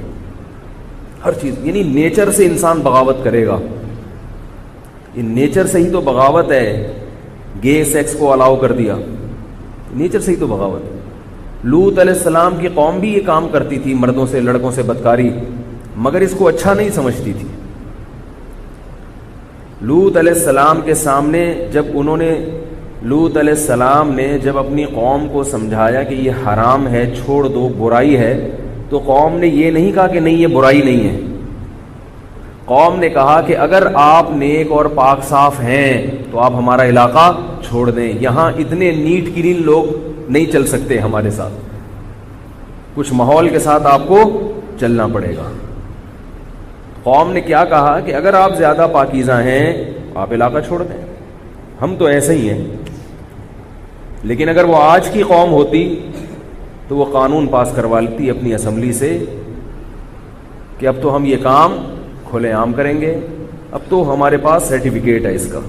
ہر چیز، یعنی نیچر سے انسان بغاوت کرے گا، یہ نیچر سے ہی تو بغاوت ہے، گے سیکس کو الاؤ کر دیا، نیچر سے ہی تو بغاوت ہے۔ لوط علیہ السلام کی قوم بھی یہ کام کرتی تھی، مردوں سے لڑکوں سے بدکاری، مگر اس کو اچھا نہیں سمجھتی تھی۔ لوط علیہ السلام کے سامنے لوط علیہ السلام نے جب اپنی قوم کو سمجھایا کہ یہ حرام ہے، چھوڑ دو، برائی ہے، تو قوم نے یہ نہیں کہا کہ نہیں یہ برائی نہیں ہے، قوم نے کہا کہ اگر آپ نیک اور پاک صاف ہیں تو آپ ہمارا علاقہ چھوڑ دیں، یہاں اتنے نیٹ کلین لوگ نہیں چل سکتے ہمارے ساتھ، کچھ ماحول کے ساتھ آپ کو چلنا پڑے گا۔ قوم نے کیا کہا کہ اگر آپ زیادہ پاکیزہ ہیں آپ علاقہ چھوڑ دیں، ہم تو ایسے ہی ہیں۔ لیکن اگر وہ آج کی قوم ہوتی تو وہ قانون پاس کروا لیتی اپنی اسمبلی سے کہ اب تو ہم یہ کام کھلے عام کریں گے، اب تو ہمارے پاس سرٹیفکیٹ ہے اس کا۔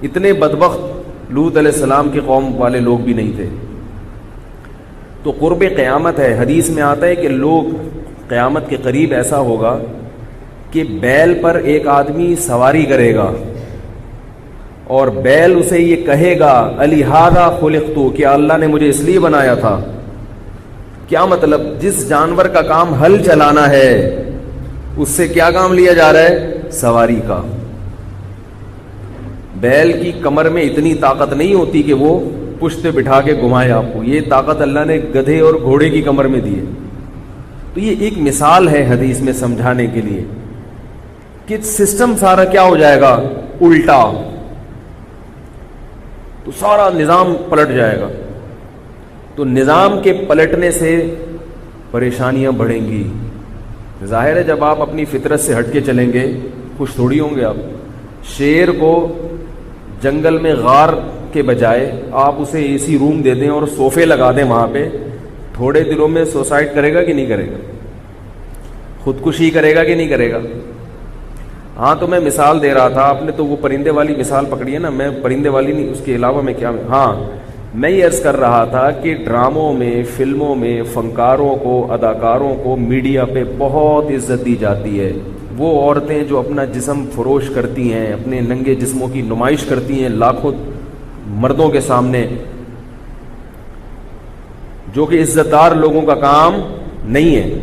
اتنے بدبخت لوط علیہ السلام کی قوم والے لوگ بھی نہیں تھے۔ تو قرب قیامت ہے، حدیث میں آتا ہے کہ لوگ قیامت کے قریب ایسا ہوگا کہ بیل پر ایک آدمی سواری کرے گا اور بیل اسے یہ کہے گا الہذا خلقت، کیا اللہ نے مجھے اس لیے بنایا تھا۔ کیا مطلب؟ جس جانور کا کام ہل چلانا ہے اس سے کیا کام لیا جا رہا ہے؟ سواری کا۔ بیل کی کمر میں اتنی طاقت نہیں ہوتی کہ وہ پشت پہ بٹھا کے گھمائے آپ کو، یہ طاقت اللہ نے گدھے اور گھوڑے کی کمر میں دی ہے۔ تو یہ ایک مثال ہے حدیث میں سمجھانے کے لیے کہ سسٹم سارا کیا ہو جائے گا؟ الٹا، تو سارا نظام پلٹ جائے گا۔ تو نظام کے پلٹنے سے پریشانیاں بڑھیں گی۔ ظاہر ہے جب آپ اپنی فطرت سے ہٹ کے چلیں گے خوش تھوڑی ہوں گے آپ۔ شیر کو جنگل میں غار کے بجائے آپ اسے اے سی روم دے دیں اور صوفے لگا دیں وہاں پہ، تھوڑے دنوں میں سوسائڈ کرے گا کہ نہیں کرے گا؟ خودکشی کرے گا کہ نہیں کرے گا؟ ہاں تو میں مثال دے رہا تھا، آپ نے تو وہ پرندے والی مثال پکڑی ہے نا، میں پرندے والی نہیں، اس کے علاوہ میں کیا، ہاں میں یہ عرض کر رہا تھا کہ ڈراموں میں، فلموں میں فنکاروں کو، اداکاروں کو میڈیا پہ بہت عزت دی جاتی ہے۔ وہ عورتیں جو اپنا جسم فروش کرتی ہیں، اپنے ننگے جسموں کی نمائش کرتی ہیں لاکھوں مردوں کے سامنے، جو کہ عزت دار لوگوں کا کام نہیں ہے،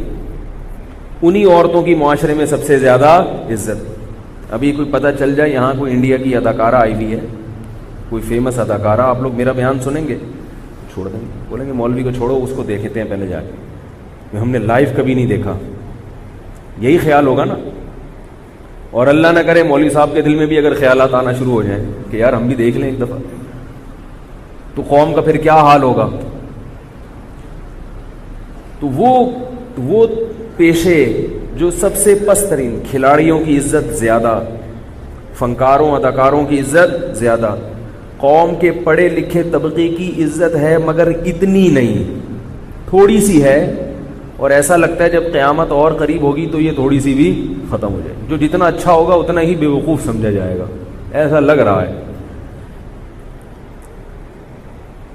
انہی عورتوں کی معاشرے میں سب سے زیادہ عزت۔ ابھی کوئی پتہ چل جائے یہاں کوئی انڈیا کی اداکارہ آئی ہوئی ہے، کوئی فیمس اداکارہ، آپ لوگ میرا بیان سنیں گے چھوڑ دیں گے، بولیں گے مولوی کو چھوڑو، اس کو دیکھتے ہیں پہلے جا کے، ہم نے لائیو کبھی نہیں دیکھا، یہی خیال ہوگا نا۔ اور اللہ نہ کرے مولوی صاحب کے دل میں بھی اگر خیالات آنا شروع ہو جائیں کہ یار ہم بھی دیکھ لیں ایک دفعہ، تو قوم کا پھر کیا حال ہوگا؟ تو وہ پیشے جو سب سے پست ترین، کھلاڑیوں کی عزت زیادہ، فنکاروں اداکاروں کی عزت زیادہ، قوم کے پڑھے لکھے طبقے کی عزت ہے مگر اتنی نہیں، تھوڑی سی ہے، اور ایسا لگتا ہے جب قیامت اور قریب ہوگی تو یہ تھوڑی سی بھی ختم ہو جائے، جو جتنا اچھا ہوگا اتنا ہی بیوقوف سمجھا جائے گا، ایسا لگ رہا ہے۔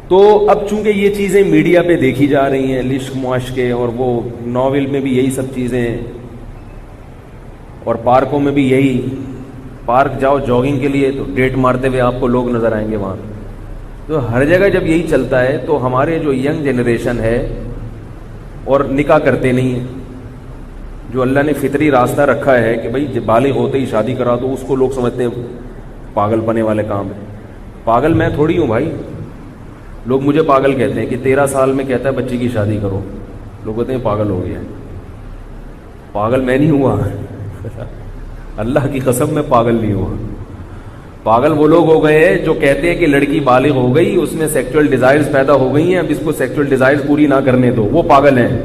تو اب چونکہ یہ چیزیں میڈیا پہ دیکھی جا رہی ہیں، لشک معاشقے، اور وہ ناول میں بھی یہی سب چیزیں، اور پارکوں میں بھی یہی، پارک جاؤ جاگنگ کے لیے تو ڈیٹ مارتے ہوئے آپ کو لوگ نظر آئیں گے وہاں، تو ہر جگہ جب یہی چلتا ہے تو ہمارے جو ینگ جنریشن ہے اور نکاح کرتے نہیں ہیں، جو اللہ نے فطری راستہ رکھا ہے کہ بھائی بالغ ہوتے ہی شادی کرا دو، اس کو لوگ سمجھتے ہیں پاگل پنے والے کام ہے۔ پاگل میں تھوڑی ہوں بھائی، لوگ مجھے پاگل کہتے ہیں کہ 13 سال میں کہتا ہے بچی کی شادی کرو، لوگ کہتے ہیں پاگل ہو گیا ہے۔ پاگل میں نہیں ہوا اللہ کی قسم میں پاگل نہیں ہوا۔ پاگل وہ لوگ ہو گئے جو کہتے ہیں کہ لڑکی بالغ ہو گئی، اس میں سیکچول ڈیزائرز پیدا ہو گئی ہیں، اب اس کو سیکچول ڈیزائرز پوری نہ کرنے دو، وہ پاگل ہیں۔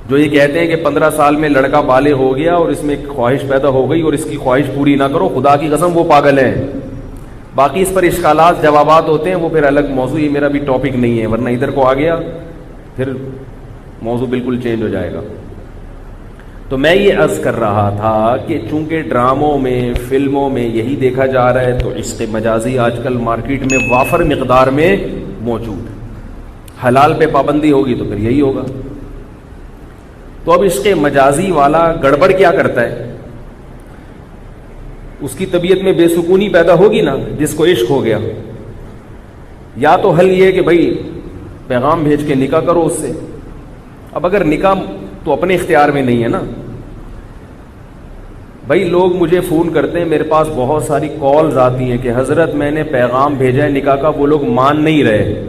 جو یہ کہتے ہیں کہ 15 سال میں لڑکا بالغ ہو گیا اور اس میں ایک خواہش پیدا ہو گئی اور اس کی خواہش پوری نہ کرو، خدا کی قسم وہ پاگل ہیں۔ باقی اس پر اشکالات جوابات ہوتے ہیں، وہ پھر الگ موضوع، یہ میرا بھی ٹاپک نہیں ہے، ورنہ ادھر کو آ گیا پھر موضوع بالکل چینج ہو جائے گا۔ تو میں یہ عرض کر رہا تھا کہ چونکہ ڈراموں میں، فلموں میں یہی دیکھا جا رہا ہے، تو عشق مجازی آج کل مارکیٹ میں وافر مقدار میں موجود ہے۔ حلال پہ پابندی ہوگی تو پھر یہی ہوگا۔ تو اب عشق مجازی والا گڑبڑ کیا کرتا ہے؟ اس کی طبیعت میں بے سکونی پیدا ہوگی نا، جس کو عشق ہو گیا۔ یا تو حل یہ کہ بھائی پیغام بھیج کے نکاح کرو اس سے۔ اب اگر نکاح تو اپنے اختیار میں نہیں ہے نا بھائی، لوگ مجھے فون کرتے ہیں، میرے پاس بہت ساری کالز آتی ہیں کہ حضرت میں نے پیغام بھیجا ہے نکاح کا، وہ لوگ مان نہیں رہے،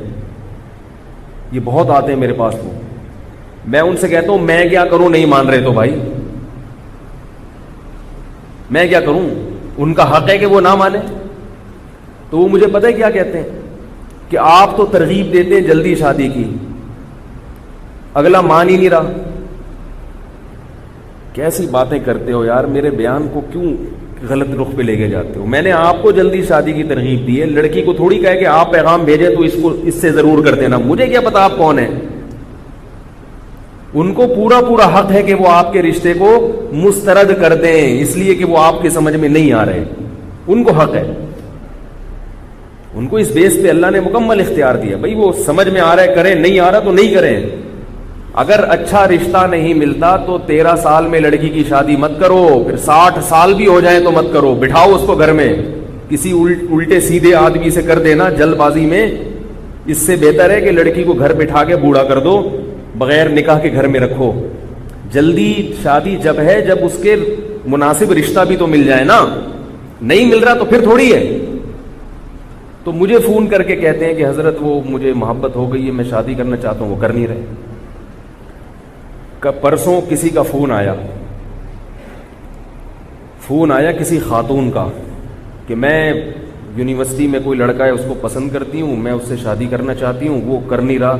یہ بہت آتے ہیں میرے پاس۔ وہ میں ان سے کہتا ہوں میں کیا کروں، نہیں مان رہے تو بھائی میں کیا کروں، ان کا حق ہے کہ وہ نہ مانے۔ تو وہ مجھے پتہ ہے کیا کہتے ہیں کہ آپ تو ترغیب دیتے ہیں جلدی شادی کی، اگلا مان ہی نہیں رہا۔ کیسی باتیں کرتے ہو یار، میرے بیان کو کیوں غلط رخ پہ لے کے جاتے ہو؟ میں نے آپ کو جلدی شادی کی ترغیب دی ہے، لڑکی کو تھوڑی کہا کہ آپ پیغام بھیجیں تو اس سے ضرور کر دینا، مجھے کیا پتا آپ کون ہیں۔ ان کو پورا حق ہے کہ وہ آپ کے رشتے کو مسترد کر دیں، اس لیے کہ وہ آپ کے سمجھ میں نہیں آ رہے، ان کو حق ہے، ان کو اس بیس پہ اللہ نے مکمل اختیار دیا۔ بھائی وہ سمجھ میں آ رہا ہے کریں، نہیں آ رہا تو نہیں کریں۔ اگر اچھا رشتہ نہیں ملتا تو 13 سال میں لڑکی کی شادی مت کرو، پھر 60 سال بھی ہو جائیں تو مت کرو، بٹھاؤ اس کو گھر میں، کسی الٹے سیدھے آدمی سے کر دینا جلد بازی میں، اس سے بہتر ہے کہ لڑکی کو گھر بٹھا کے بوڑھا کر دو، بغیر نکاح کے گھر میں رکھو۔ جلدی شادی جب ہے جب اس کے مناسب رشتہ بھی تو مل جائے نا، نہیں مل رہا تو پھر تھوڑی ہے۔ تو مجھے فون کر کے کہتے ہیں کہ حضرت وہ مجھے محبت ہو گئی ہے، میں شادی کرنا چاہتا ہوں، وہ کر نہیں رہے۔ پرسوں کسی کا فون آیا کسی خاتون کا کہ میں یونیورسٹی میں کوئی لڑکا ہے اس کو پسند کرتی ہوں، میں اس سے شادی کرنا چاہتی ہوں، وہ کر نہیں رہا،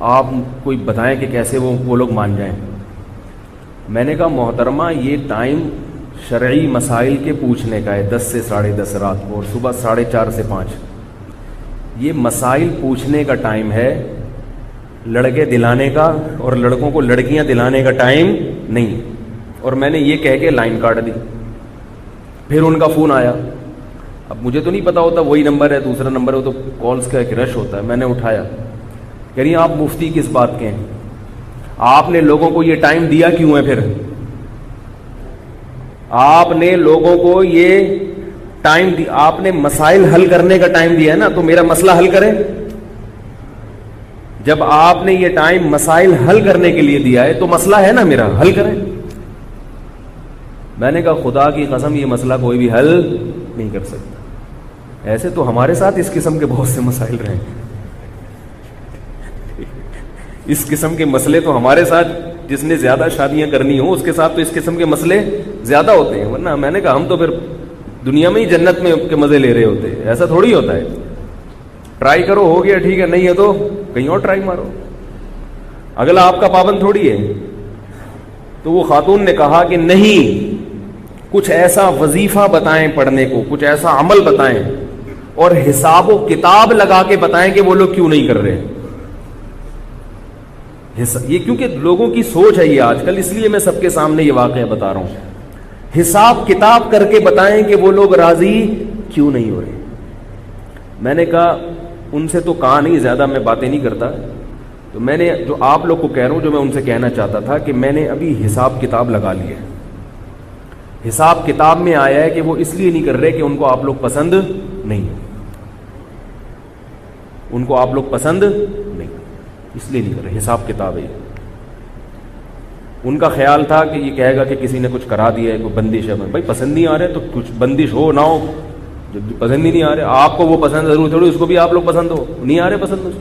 آپ کوئی بتائیں کہ کیسے وہ لوگ مان جائیں۔ میں نے کہا محترمہ یہ ٹائم شرعی مسائل کے پوچھنے کا ہے، 10 سے 10:30 رات کو، اور صبح 4:30 سے 5۔ یہ مسائل پوچھنے کا ٹائم ہے، لڑکے دلانے کا اور لڑکوں کو لڑکیاں دلانے کا ٹائم نہیں. اور میں نے یہ کہہ کے لائن کاٹ دی. پھر ان کا فون آیا. اب مجھے تو نہیں پتا ہوتا وہی نمبر ہے دوسرا نمبر ہے، تو کالز کا ایک رش ہوتا ہے. میں نے اٹھایا. کہہ رہی آپ مفتی کس بات کے ہیں؟ آپ نے لوگوں کو یہ ٹائم دیا کیوں ہے؟ پھر آپ نے لوگوں کو یہ ٹائم دیا، آپ نے مسائل حل کرنے کا ٹائم دیا ہے نا، تو میرا مسئلہ حل کریں. جب آپ نے یہ ٹائم مسائل حل کرنے کے لیے دیا ہے تو مسئلہ ہے نا میرا، حل کریں. میں نے کہا خدا کی قسم یہ مسئلہ کوئی بھی حل نہیں کر سکتا. ایسے تو ہمارے ساتھ اس قسم کے بہت سے مسائل رہے ہیں، اس قسم کے مسئلے تو ہمارے ساتھ، جس نے زیادہ شادیاں کرنی ہوں اس کے ساتھ تو اس قسم کے مسئلے زیادہ ہوتے ہیں. ورنہ میں نے کہا ہم تو پھر دنیا میں ہی جنت میں کے مزے لے رہے ہوتے ہیں. ایسا تھوڑی ہوتا ہے. ٹرائی کرو، ہو گیا ٹھیک ہے، نہیں ہے تو کہیں اور ٹرائی مارو. اگلا آپ کا پابند تھوڑی ہے. تو وہ خاتون نے کہا کہ نہیں، کچھ ایسا وظیفہ بتائیں پڑھنے کو، کچھ ایسا عمل بتائیں اور حساب و کتاب لگا کے بتائیں کہ وہ لوگ کیوں نہیں کر رہے. یہ کیونکہ لوگوں کی سوچ ہے یہ آج کل، اس لیے میں سب کے سامنے یہ واقعہ بتا رہا ہوں. حساب کتاب کر کے بتائیں کہ وہ لوگ راضی کیوں نہیں ہو رہے. میں نے کہا ان سے تو کہا نہیں، زیادہ میں باتیں نہیں کرتا. تو میں نے جو آپ لوگ کو کہہ رہا ہوں، جو میں ان سے کہنا چاہتا تھا کہ میں نے ابھی حساب کتاب لگا لیا ہے. حساب کتاب میں آیا ہے کہ وہ اس لیے نہیں کر رہے کہ ان کو آپ لوگ پسند نہیں، ان کو آپ لوگ پسند نہیں، اس لیے نہیں کر رہے. حساب کتاب ہے. ان کا خیال تھا کہ یہ کہے گا کہ کسی نے کچھ کرا دیا ہے، کوئی بندش ہے. بھائی پسند نہیں آ رہے تو کچھ بندش ہو نہ ہو، جب پسند ہی نہیں آ رہے آپ کو وہ پسند ضرور تھوڑی اس کو بھی آپ لوگ پسند ہو. نہیں آ رہے پسند اس کو،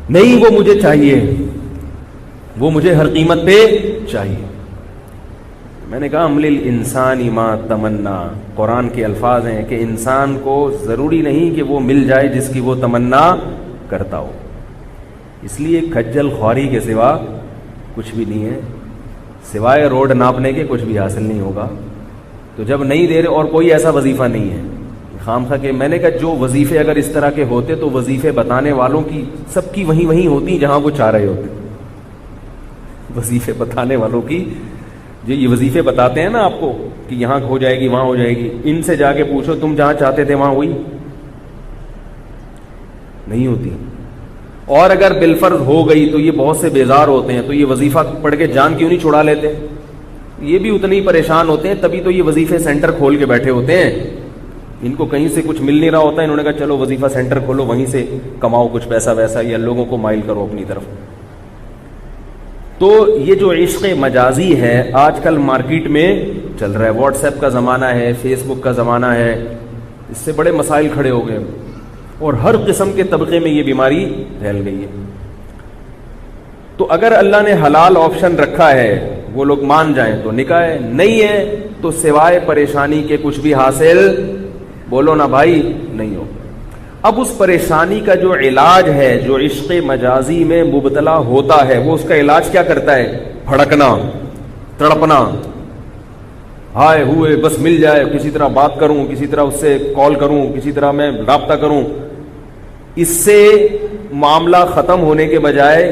نہیں وہ مجھے چاہیے، وہ مجھے ہر قیمت پہ چاہیے. میں نے کہا عمل الانسان ما تمنا، قرآن کے الفاظ ہیں کہ انسان کو ضروری نہیں کہ وہ مل جائے جس کی وہ تمنا کرتا ہو. اس لیے کھجل خواری کے سوا کچھ بھی نہیں ہے، سوائے روڈ ناپنے کے کچھ بھی حاصل نہیں ہوگا. تو جب نہیں دے رہے اور کوئی ایسا وظیفہ نہیں ہے خامخواہ کہ، میں نے کہا جو وظیفے اگر اس طرح کے ہوتے تو وظیفے بتانے والوں کی سب کی وہیں ہوتی جہاں وہ چاہ رہے ہوتے. وظیفے بتانے والوں کی، جو یہ وظیفے بتاتے ہیں نا آپ کو کہ یہاں ہو جائے گی وہاں ہو جائے گی، ان سے جا کے پوچھو تم جہاں چاہتے تھے وہاں ہوئی؟ نہیں ہوتی. اور اگر بالفرض ہو گئی تو یہ بہت سے بیزار ہوتے ہیں، تو یہ وظیفہ پڑھ کے جان کیوں نہیں چھڑا لیتے؟ یہ بھی اتنے ہی پریشان ہوتے ہیں، تبھی تو یہ وظیفے سینٹر کھول کے بیٹھے ہوتے ہیں. ان کو کہیں سے کچھ مل نہیں رہا ہوتا ہے، انہوں نے کہا چلو وظیفہ سینٹر کھولو، وہیں سے کماؤ کچھ پیسہ ویسا، یا لوگوں کو مائل کرو اپنی طرف. تو یہ جو عشق مجازی ہے آج کل مارکیٹ میں چل رہا ہے. واٹس ایپ کا زمانہ ہے، فیس بک کا زمانہ ہے، اس سے بڑے مسائل کھڑے ہو گئے اور ہر قسم کے طبقے میں یہ بیماری پھیل گئی ہے. تو اگر اللہ نے حلال آپشن رکھا ہے وہ لوگ مان جائیں تو نکاح ہے، نہیں ہے تو سوائے پریشانی کے کچھ بھی حاصل بولو نا بھائی نہیں ہو. اب اس پریشانی کا جو علاج ہے، جو عشق مجازی میں مبتلا ہوتا ہے، وہ اس کا علاج کیا کرتا ہے؟ بھڑکنا، تڑپنا، ہائے ہوئے بس مل جائے، کسی طرح بات کروں، کسی طرح اس سے کال کروں، کسی طرح میں رابطہ کروں. اس سے معاملہ ختم ہونے کے بجائے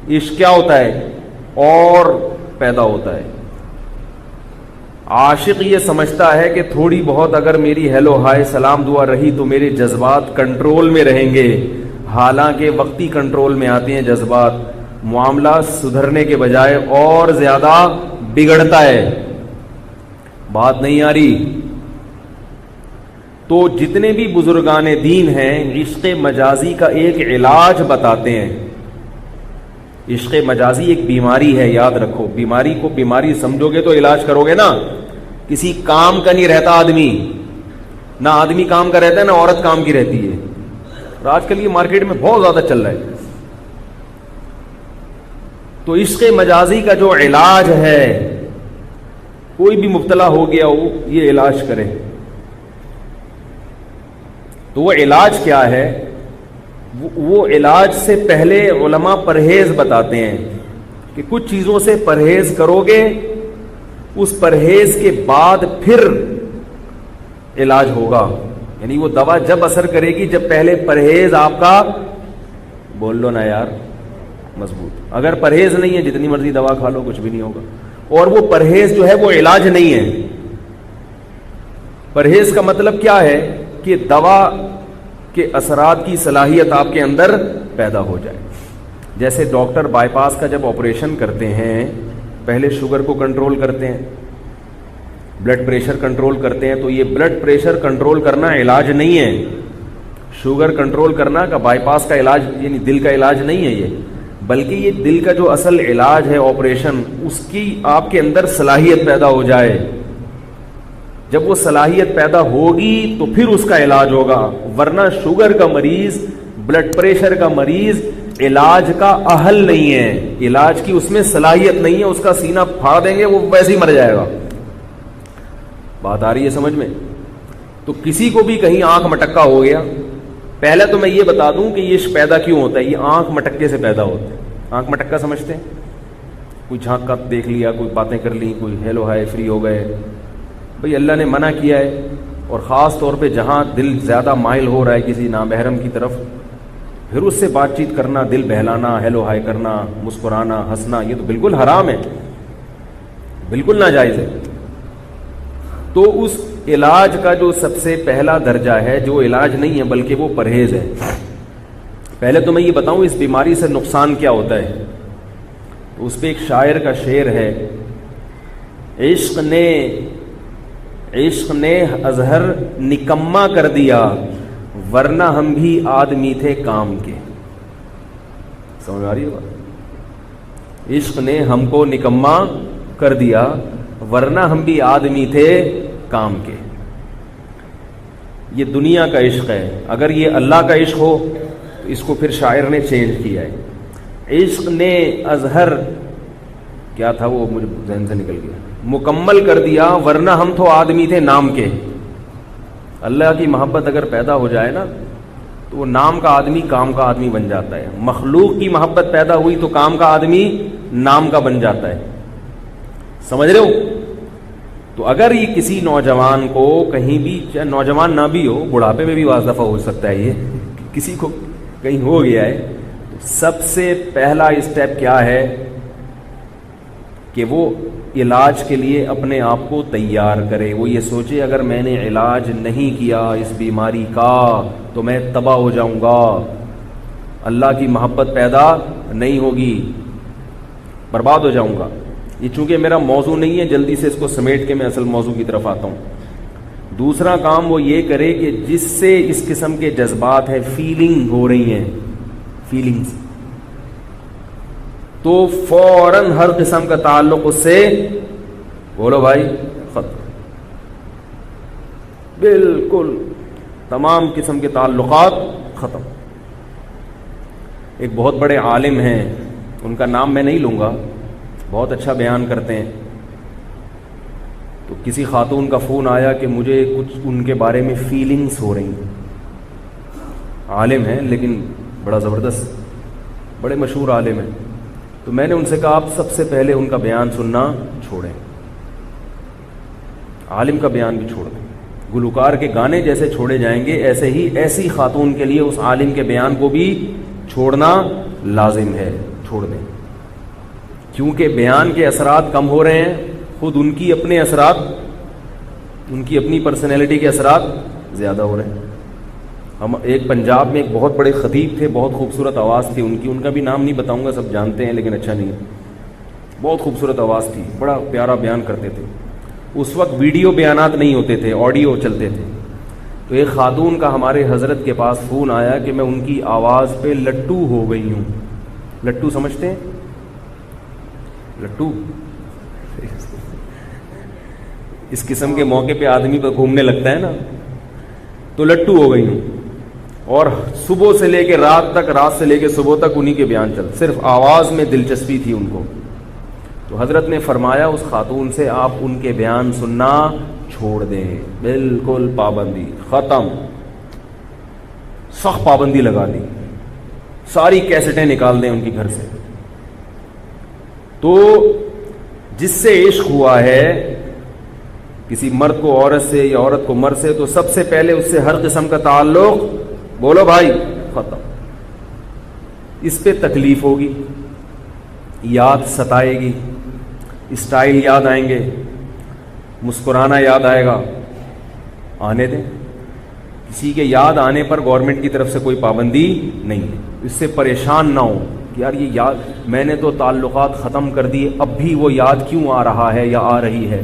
عشق کیا ہوتا ہے؟ اور پیدا ہوتا ہے. عاشق یہ سمجھتا ہے کہ تھوڑی بہت اگر میری ہیلو ہائے سلام دعا رہی تو میرے جذبات کنٹرول میں رہیں گے، حالانکہ وقتی کنٹرول میں آتے ہیں جذبات، معاملہ سدھرنے کے بجائے اور زیادہ بگڑتا ہے. بات نہیں آ رہی؟ تو جتنے بھی بزرگان دین ہیں عشق مجازی کا ایک علاج بتاتے ہیں. عشق مجازی ایک بیماری ہے، یاد رکھو. بیماری کو بیماری سمجھو گے تو علاج کرو گے نا. کسی کام کا نہیں رہتا آدمی، نہ آدمی کام کا رہتا ہے نہ عورت کام کی رہتی ہے. اور آج کل یہ مارکیٹ میں بہت زیادہ چل رہا ہے. تو عشق مجازی کا جو علاج ہے، کوئی بھی مبتلا ہو گیا ہو یہ علاج کرے. تو وہ علاج کیا ہے؟ وہ علاج سے پہلے علماء پرہیز بتاتے ہیں کہ کچھ چیزوں سے پرہیز کرو گے، اس پرہیز کے بعد پھر علاج ہوگا. یعنی وہ دوا جب اثر کرے گی جب پہلے پرہیز آپ کا، بول لو نا یار، مضبوط. اگر پرہیز نہیں ہے جتنی مرضی دوا کھا لو کچھ بھی نہیں ہوگا. اور وہ پرہیز جو ہے وہ علاج نہیں ہے. پرہیز کا مطلب کیا ہے کہ دوا کے اثرات کی صلاحیت آپ کے اندر پیدا ہو جائے. جیسے ڈاکٹر بائی پاس کا جب آپریشن کرتے ہیں پہلے شوگر کو کنٹرول کرتے ہیں، بلڈ پریشر کنٹرول کرتے ہیں. تو یہ بلڈ پریشر کنٹرول کرنا علاج نہیں ہے. شوگر کنٹرول کرنا کا بائی پاس کا علاج یعنی دل کا علاج نہیں ہے یہ، بلکہ یہ دل کا جو اصل علاج ہے آپریشن، اس کی آپ کے اندر صلاحیت پیدا ہو جائے. جب وہ صلاحیت پیدا ہوگی تو پھر اس کا علاج ہوگا. ورنہ شوگر کا مریض، بلڈ پریشر کا مریض علاج کا اہل نہیں ہے، علاج کی اس میں صلاحیت نہیں ہے. اس کا سینہ پھاڑ دیں گے وہ ویسے ہی مر جائے گا. بات آ رہی ہے سمجھ میں؟ تو کسی کو بھی کہیں آنکھ مٹکا ہو گیا، پہلے تو میں یہ بتا دوں کہ یہ پیدا کیوں ہوتا ہے. یہ آنکھ مٹکے سے پیدا ہوتا ہے. آنکھ مٹکا سمجھتے ہیں؟ کوئی جھانک کا دیکھ لیا، کوئی باتیں کر لی، کوئی ہیلو ہائے فری ہو گئے. بھئی اللہ نے منع کیا ہے. اور خاص طور پہ جہاں دل زیادہ مائل ہو رہا ہے کسی نامحرم کی طرف، پھر اس سے بات چیت کرنا، دل بہلانا، ہیلو ہائے کرنا، مسکرانا، ہنسنا، یہ تو بالکل حرام ہے، بالکل ناجائز ہے. تو اس علاج کا جو سب سے پہلا درجہ ہے، جو علاج نہیں ہے بلکہ وہ پرہیز ہے. پہلے تو میں یہ بتاؤں اس بیماری سے نقصان کیا ہوتا ہے. تو اس پہ ایک شاعر کا شعر ہے، عشق نے اظہر نکما کر دیا ورنہ ہم بھی آدمی تھے کام کے. سمجھ آ رہی ہے بات؟ عشق نے ہم کو نکما کر دیا ورنہ ہم بھی آدمی تھے کام کے. یہ دنیا کا عشق ہے. اگر یہ اللہ کا عشق ہو تو اس کو پھر شاعر نے چینج کیا ہے. عشق نے اظہر کیا تھا وہ مجھے ذہن سے نکل گیا، مکمل کر دیا ورنہ ہم تو آدمی تھے نام کے. اللہ کی محبت اگر پیدا ہو جائے نا تو وہ نام کا آدمی کام کا آدمی بن جاتا ہے. مخلوق کی محبت پیدا ہوئی تو کام کا آدمی نام کا بن جاتا ہے. سمجھ رہے ہو؟ تو اگر یہ کسی نوجوان کو کہیں بھی، چاہے نوجوان نہ بھی ہو، بڑھاپے میں بھی بعض دفعہ ہو سکتا ہے، یہ کسی کو کہیں ہو گیا ہے، تو سب سے پہلا اسٹیپ کیا ہے کہ وہ علاج کے لیے اپنے آپ کو تیار کرے. وہ یہ سوچے اگر میں نے علاج نہیں کیا اس بیماری کا تو میں تباہ ہو جاؤں گا، اللہ کی محبت پیدا نہیں ہوگی، برباد ہو جاؤں گا. یہ چونکہ میرا موضوع نہیں ہے، جلدی سے اس کو سمیٹ کے میں اصل موضوع کی طرف آتا ہوں. دوسرا کام وہ یہ کرے کہ جس سے اس قسم کے جذبات ہیں، فیلنگ ہو رہی ہیں، فیلنگز، تو فوراً ہر قسم کا تعلق اس سے، بولو بھائی، ختم. بالکل تمام قسم کے تعلقات ختم. ایک بہت بڑے عالم ہیں، ان کا نام میں نہیں لوں گا، بہت اچھا بیان کرتے ہیں. تو کسی خاتون کا فون آیا کہ مجھے کچھ ان کے بارے میں فیلنگز ہو رہی ہیں. عالم ہیں لیکن بڑا زبردست، بڑے مشہور عالم ہیں. تو میں نے ان سے کہا آپ سب سے پہلے ان کا بیان سننا چھوڑیں، عالم کا بیان بھی چھوڑ دیں. گلوکار کے گانے جیسے چھوڑے جائیں گے ایسے ہی ایسی خاتون کے لیے اس عالم کے بیان کو بھی چھوڑنا لازم ہے. چھوڑ دیں، کیونکہ بیان کے اثرات کم ہو رہے ہیں، خود ان کی اپنے اثرات، ان کی اپنی پرسنالٹی کے اثرات زیادہ ہو رہے ہیں. ہم ایک پنجاب میں ایک بہت بڑے خطیب تھے، بہت خوبصورت آواز تھی ان کی، ان کا بھی نام نہیں بتاؤں گا، سب جانتے ہیں لیکن اچھا نہیں ہے. بہت خوبصورت آواز تھی، بڑا پیارا بیان کرتے تھے. اس وقت ویڈیو بیانات نہیں ہوتے تھے، آڈیو چلتے تھے. تو ایک خاتون کا ہمارے حضرت کے پاس فون آیا کہ میں ان کی آواز پہ لٹو ہو گئی ہوں. لٹو سمجھتے ہیں؟ لٹو اس قسم کے موقع پہ آدمی پہ گھومنے لگتا ہے نا، تو لٹو ہو گئی ہوں. اور صبح سے لے کے رات تک، رات سے لے کے صبح تک انہی کے بیان چل، صرف آواز میں دلچسپی تھی ان کو. تو حضرت نے فرمایا اس خاتون سے آپ ان کے بیان سننا چھوڑ دیں، بالکل پابندی ختم. سخت پابندی لگا دی، ساری کیسٹیں نکال دیں ان کی گھر سے. تو جس سے عشق ہوا ہے کسی مرد کو عورت سے یا عورت کو مرد سے، تو سب سے پہلے اس سے ہر قسم کا تعلق، بولو بھائی، ختم۔ اس پہ تکلیف ہوگی، یاد ستائے گی، اسٹائل یاد آئیں گے، مسکرانا یاد آئے گا، آنے دیں۔ کسی کے یاد آنے پر گورنمنٹ کی طرف سے کوئی پابندی نہیں ہے، اس سے پریشان نہ ہو کہ یار یہ یاد، میں نے تو تعلقات ختم کر دیے، اب بھی وہ یاد کیوں آ رہا ہے یا آ رہی ہے،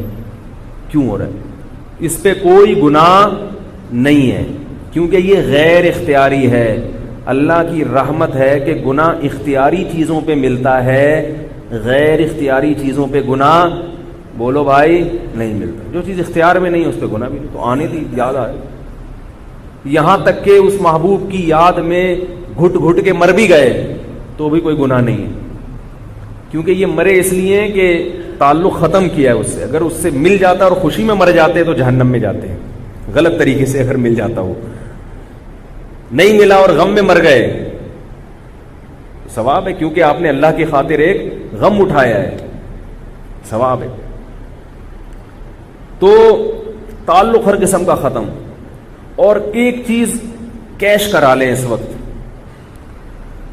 کیوں ہو رہا ہے؟ اس پہ کوئی گناہ نہیں ہے، کیونکہ یہ غیر اختیاری ہے۔ اللہ کی رحمت ہے کہ گناہ اختیاری چیزوں پہ ملتا ہے، غیر اختیاری چیزوں پہ گناہ، بولو بھائی، نہیں ملتا۔ جو چیز اختیار میں نہیں ہے اس پہ گناہ بھی نہیں، تو آنے دی، یاد آئے۔ یہاں تک کہ اس محبوب کی یاد میں گھٹ گھٹ کے مر بھی گئے تو بھی کوئی گناہ نہیں ہے، کیونکہ یہ مرے اس لیے کہ تعلق ختم کیا ہے اس سے۔ اگر اس سے مل جاتا اور خوشی میں مر جاتے تو جہنم میں جاتے ہیں، غلط طریقے سے اگر مل جاتا وہ، نہیں ملا اور غم میں مر گئے، ثواب ہے، کیونکہ آپ نے اللہ کی خاطر ایک غم اٹھایا ہے، ثواب ہے۔ تو تعلق ہر قسم کا ختم۔ اور ایک چیز کیش کرا لیں اس وقت،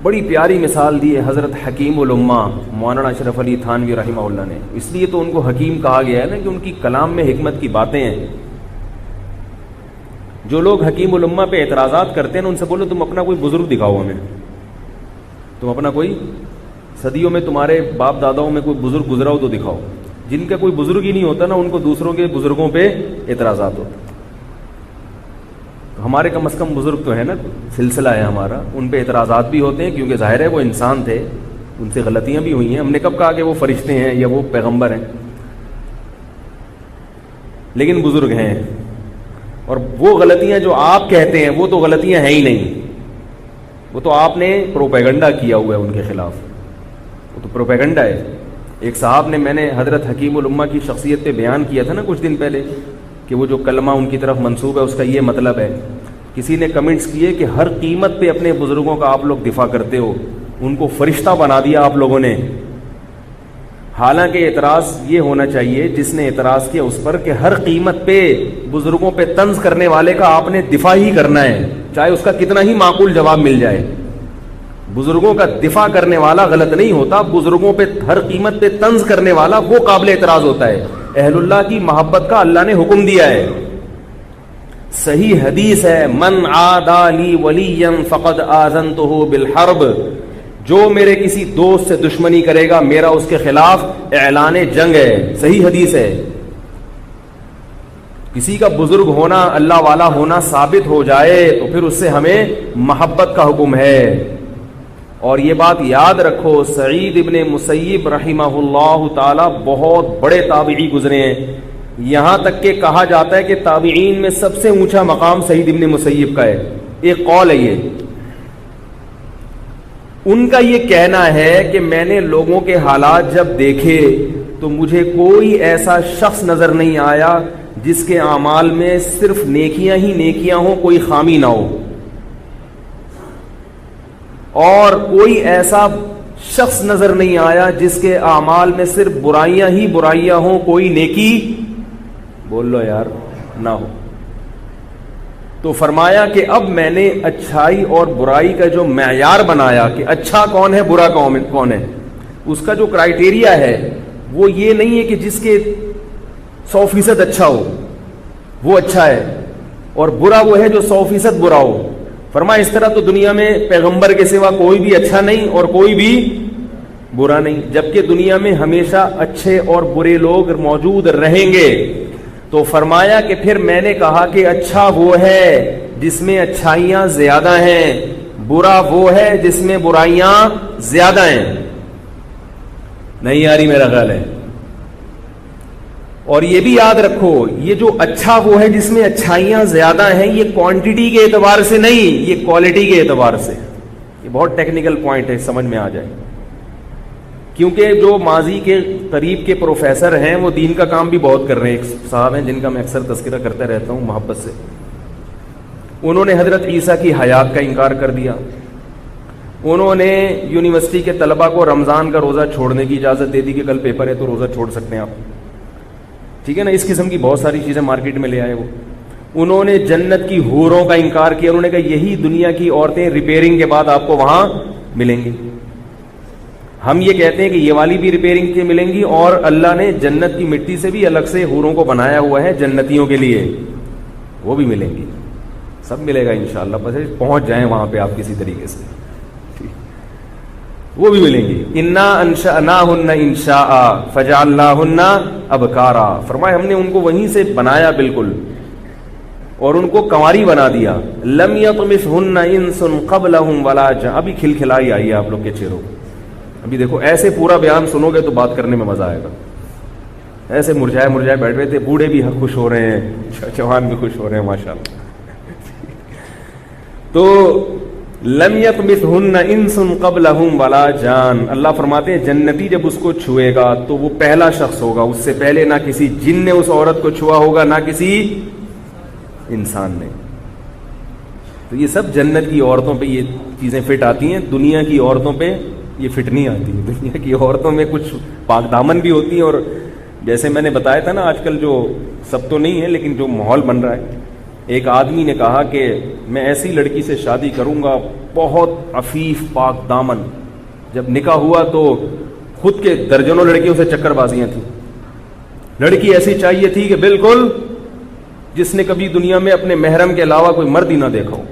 بڑی پیاری مثال دی ہے حضرت حکیم الامہ مولانا اشرف علی تھانوی رحمہ اللہ نے، اس لیے تو ان کو حکیم کہا گیا ہے نا کہ ان کی کلام میں حکمت کی باتیں ہیں۔ جو لوگ حکیم الامہ پہ اعتراضات کرتے ہیں ان سے بولو تم اپنا کوئی بزرگ دکھاؤ ہمیں، تم اپنا کوئی، صدیوں میں تمہارے باپ داداؤں میں کوئی بزرگ گزرا ہو تو دکھاؤ۔ جن کا کوئی بزرگ ہی نہیں ہوتا نا، ان کو دوسروں کے بزرگوں پہ اعتراضات ہوتے۔ ہمارے کم از کم بزرگ تو ہے نا، سلسلہ ہے ہمارا، ان پہ اعتراضات بھی ہوتے ہیں، کیونکہ ظاہر ہے وہ انسان تھے، ان سے غلطیاں بھی ہوئی ہیں۔ ہم نے کب کہا کہ وہ فرشتے ہیں یا وہ پیغمبر ہیں؟ لیکن بزرگ ہیں، اور وہ غلطیاں جو آپ کہتے ہیں وہ تو غلطیاں ہیں ہی نہیں، وہ تو آپ نے پروپیگنڈا کیا ہوا ہے ان کے خلاف، وہ تو پروپیگنڈا ہے۔ ایک صاحب نے، میں نے حضرت حکیم الامہ کی شخصیت پہ بیان کیا تھا نا کچھ دن پہلے کہ وہ جو کلمہ ان کی طرف منسوب ہے اس کا یہ مطلب ہے۔ کسی نے کمنٹس کیے کہ ہر قیمت پہ اپنے بزرگوں کا آپ لوگ دفاع کرتے ہو، ان کو فرشتہ بنا دیا آپ لوگوں نے۔ حالانکہ اعتراض یہ ہونا چاہیے، جس نے اعتراض کیا اس پر، کہ ہر قیمت پہ بزرگوں پہ طنز کرنے والے کا آپ نے دفاع ہی کرنا ہے، چاہے اس کا کتنا ہی معقول جواب مل جائے۔ بزرگوں کا دفاع کرنے والا غلط نہیں ہوتا، بزرگوں پہ ہر قیمت پہ طنز کرنے والا وہ قابل اعتراض ہوتا ہے۔ اہل اللہ کی محبت کا اللہ نے حکم دیا ہے، صحیح حدیث ہے، من عادی لی ولیا فقد آذنتہ بالحرب، جو میرے کسی دوست سے دشمنی کرے گا میرا اس کے خلاف اعلان جنگ ہے، صحیح حدیث ہے۔ کسی کا بزرگ ہونا، اللہ والا ہونا ثابت ہو جائے تو پھر اس سے ہمیں محبت کا حکم ہے۔ اور یہ بات یاد رکھو، سعید ابن مسیب رحمہ اللہ تعالی بہت بڑے تابعی گزرے ہیں، یہاں تک کہ کہا جاتا ہے کہ تابعین میں سب سے اونچا مقام سعید ابن مسیب کا ہے۔ ایک قول ہے یہ، ان کا یہ کہنا ہے کہ میں نے لوگوں کے حالات جب دیکھے تو مجھے کوئی ایسا شخص نظر نہیں آیا جس کے اعمال میں صرف نیکیاں ہی نیکیاں ہوں، کوئی خامی نہ ہو، اور کوئی ایسا شخص نظر نہیں آیا جس کے اعمال میں صرف برائیاں ہی برائیاں ہوں، کوئی نیکی، بول لو یار، نہ ہو۔ تو فرمایا کہ اب میں نے اچھائی اور برائی کا جو معیار بنایا کہ اچھا کون ہے برا کون ہے، اس کا جو کرائیٹیریا ہے وہ یہ نہیں ہے کہ جس کے 100% اچھا ہو وہ اچھا ہے، اور برا وہ ہے جو 100% برا ہو۔ فرمایا اس طرح تو دنیا میں پیغمبر کے سوا کوئی بھی اچھا نہیں اور کوئی بھی برا نہیں، جبکہ دنیا میں ہمیشہ اچھے اور برے لوگ موجود رہیں گے۔ تو فرمایا کہ پھر میں نے کہا کہ اچھا وہ ہے جس میں اچھائیاں زیادہ ہیں، برا وہ ہے جس میں برائیاں زیادہ ہیں۔ نہیں آ رہی میرا خیال ہے۔ اور یہ بھی یاد رکھو، یہ جو اچھا وہ ہے جس میں اچھائیاں زیادہ ہیں، یہ کوانٹٹی کے اعتبار سے نہیں، یہ کوالٹی کے اعتبار سے۔ یہ بہت ٹیکنیکل پوائنٹ ہے، سمجھ میں آ جائے، کیونکہ جو ماضی کے قریب کے پروفیسر ہیں وہ دین کا کام بھی بہت کر رہے ہیں۔ ایک صاحب ہیں جن کا میں اکثر تذکرہ کرتا رہتا ہوں محبت سے، انہوں نے حضرت عیسیٰ کی حیات کا انکار کر دیا، انہوں نے یونیورسٹی کے طلباء کو رمضان کا روزہ چھوڑنے کی اجازت دے دی کہ کل پیپر ہے تو روزہ چھوڑ سکتے ہیں آپ، ٹھیک ہے نا, اس قسم کی بہت ساری چیزیں مارکیٹ میں لے آئے وہ. انہوں نے جنت کی حوروں کا انکار کیا, انہوں نے کہا یہی دنیا کی عورتیں ریپیئرنگ کے بعد آپ کو وہاں ملیں گی. ہم یہ کہتے ہیں کہ یہ والی بھی ریپیئرنگ کی ملیں گی, اور اللہ نے جنت کی مٹی سے بھی الگ سے حوروں کو بنایا ہوا ہے جنتیوں کے لیے, وہ بھی ملیں گی. سب ملے گا انشاءاللہ, بس پہنچ جائیں وہاں پہ آپ کسی طریقے سے, وہ بھی ملیں گی. انا انشأناہن انشاء فجعلناہن ابکارا, فرمایا ہم نے ان کو وہیں سے بنایا بالکل, اور ان کو کنواری بنا دیا. لم یطمثہن انس قبلہم ولا جان, ابھی کھلکھلائی آئی ہے آپ لوگ کے چہروں کو. ابھی دیکھو ایسے پورا بیان سنو گے تو بات کرنے میں مزہ آئے گا. ایسے مرجھائے مرجھائے بیٹھ رہے تھے, بوڑھے بھی خوش ہو رہے ہیں, جوان بھی خوش ہو رہے ہیں ماشاءاللہ. تو لم یطمثہن انس قبلہم ولا جان, اللہ فرماتے ہیں جنتی جب اس کو چھوئے گا تو وہ پہلا شخص ہوگا, اس سے پہلے نہ کسی جن نے اس عورت کو چھوا ہوگا نہ کسی انسان نے. تو یہ سب جنت کی عورتوں پہ یہ چیزیں فٹ آتی ہیں, دنیا کی عورتوں پہ یہ فٹ نہیں آتی. دنیا کی عورتوں میں کچھ پاک دامن بھی ہوتی ہیں, اور جیسے میں نے بتایا تھا نا آج کل جو سب تو نہیں ہے لیکن جو ماحول بن رہا ہے, ایک آدمی نے کہا کہ میں ایسی لڑکی سے شادی کروں گا بہت عفیف پاک دامن. جب نکاح ہوا تو خود کے درجنوں لڑکیوں سے چکر بازیاں تھیں. لڑکی ایسی چاہیے تھی کہ بالکل جس نے کبھی دنیا میں اپنے محرم کے علاوہ کوئی مرد ہی نہ دیکھا ہو.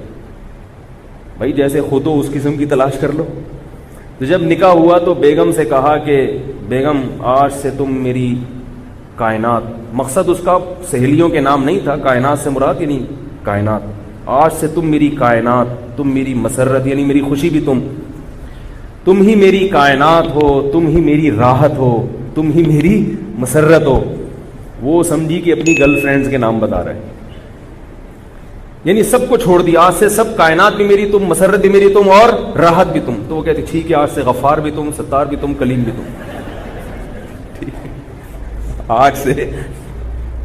بھائی جیسے خود ہو اس قسم کی تلاش کر لو. تو جب نکاح ہوا تو بیگم سے کہا کہ بیگم آج سے تم میری کائنات, مقصد اس کا سہیلیوں کے نام نہیں تھا, کائنات سے مراد یعنی کائنات, آج سے تم میری کائنات, تم میری مسرت یعنی میری خوشی بھی تم ہی میری کائنات ہو, تم ہی میری راحت ہو, تم ہی میری مسرت ہو. وہ سمجھی کہ اپنی گرل فرینڈز کے نام بتا رہے ہیں, یعنی سب کو چھوڑ دیا, آج سے سب کائنات بھی میری تم, مسرت بھی میری تم, اور راحت بھی تم. تو وہ کہتی ٹھیک ہے آج سے غفار بھی تم, ستار بھی تم, کلیم بھی تم, آج سے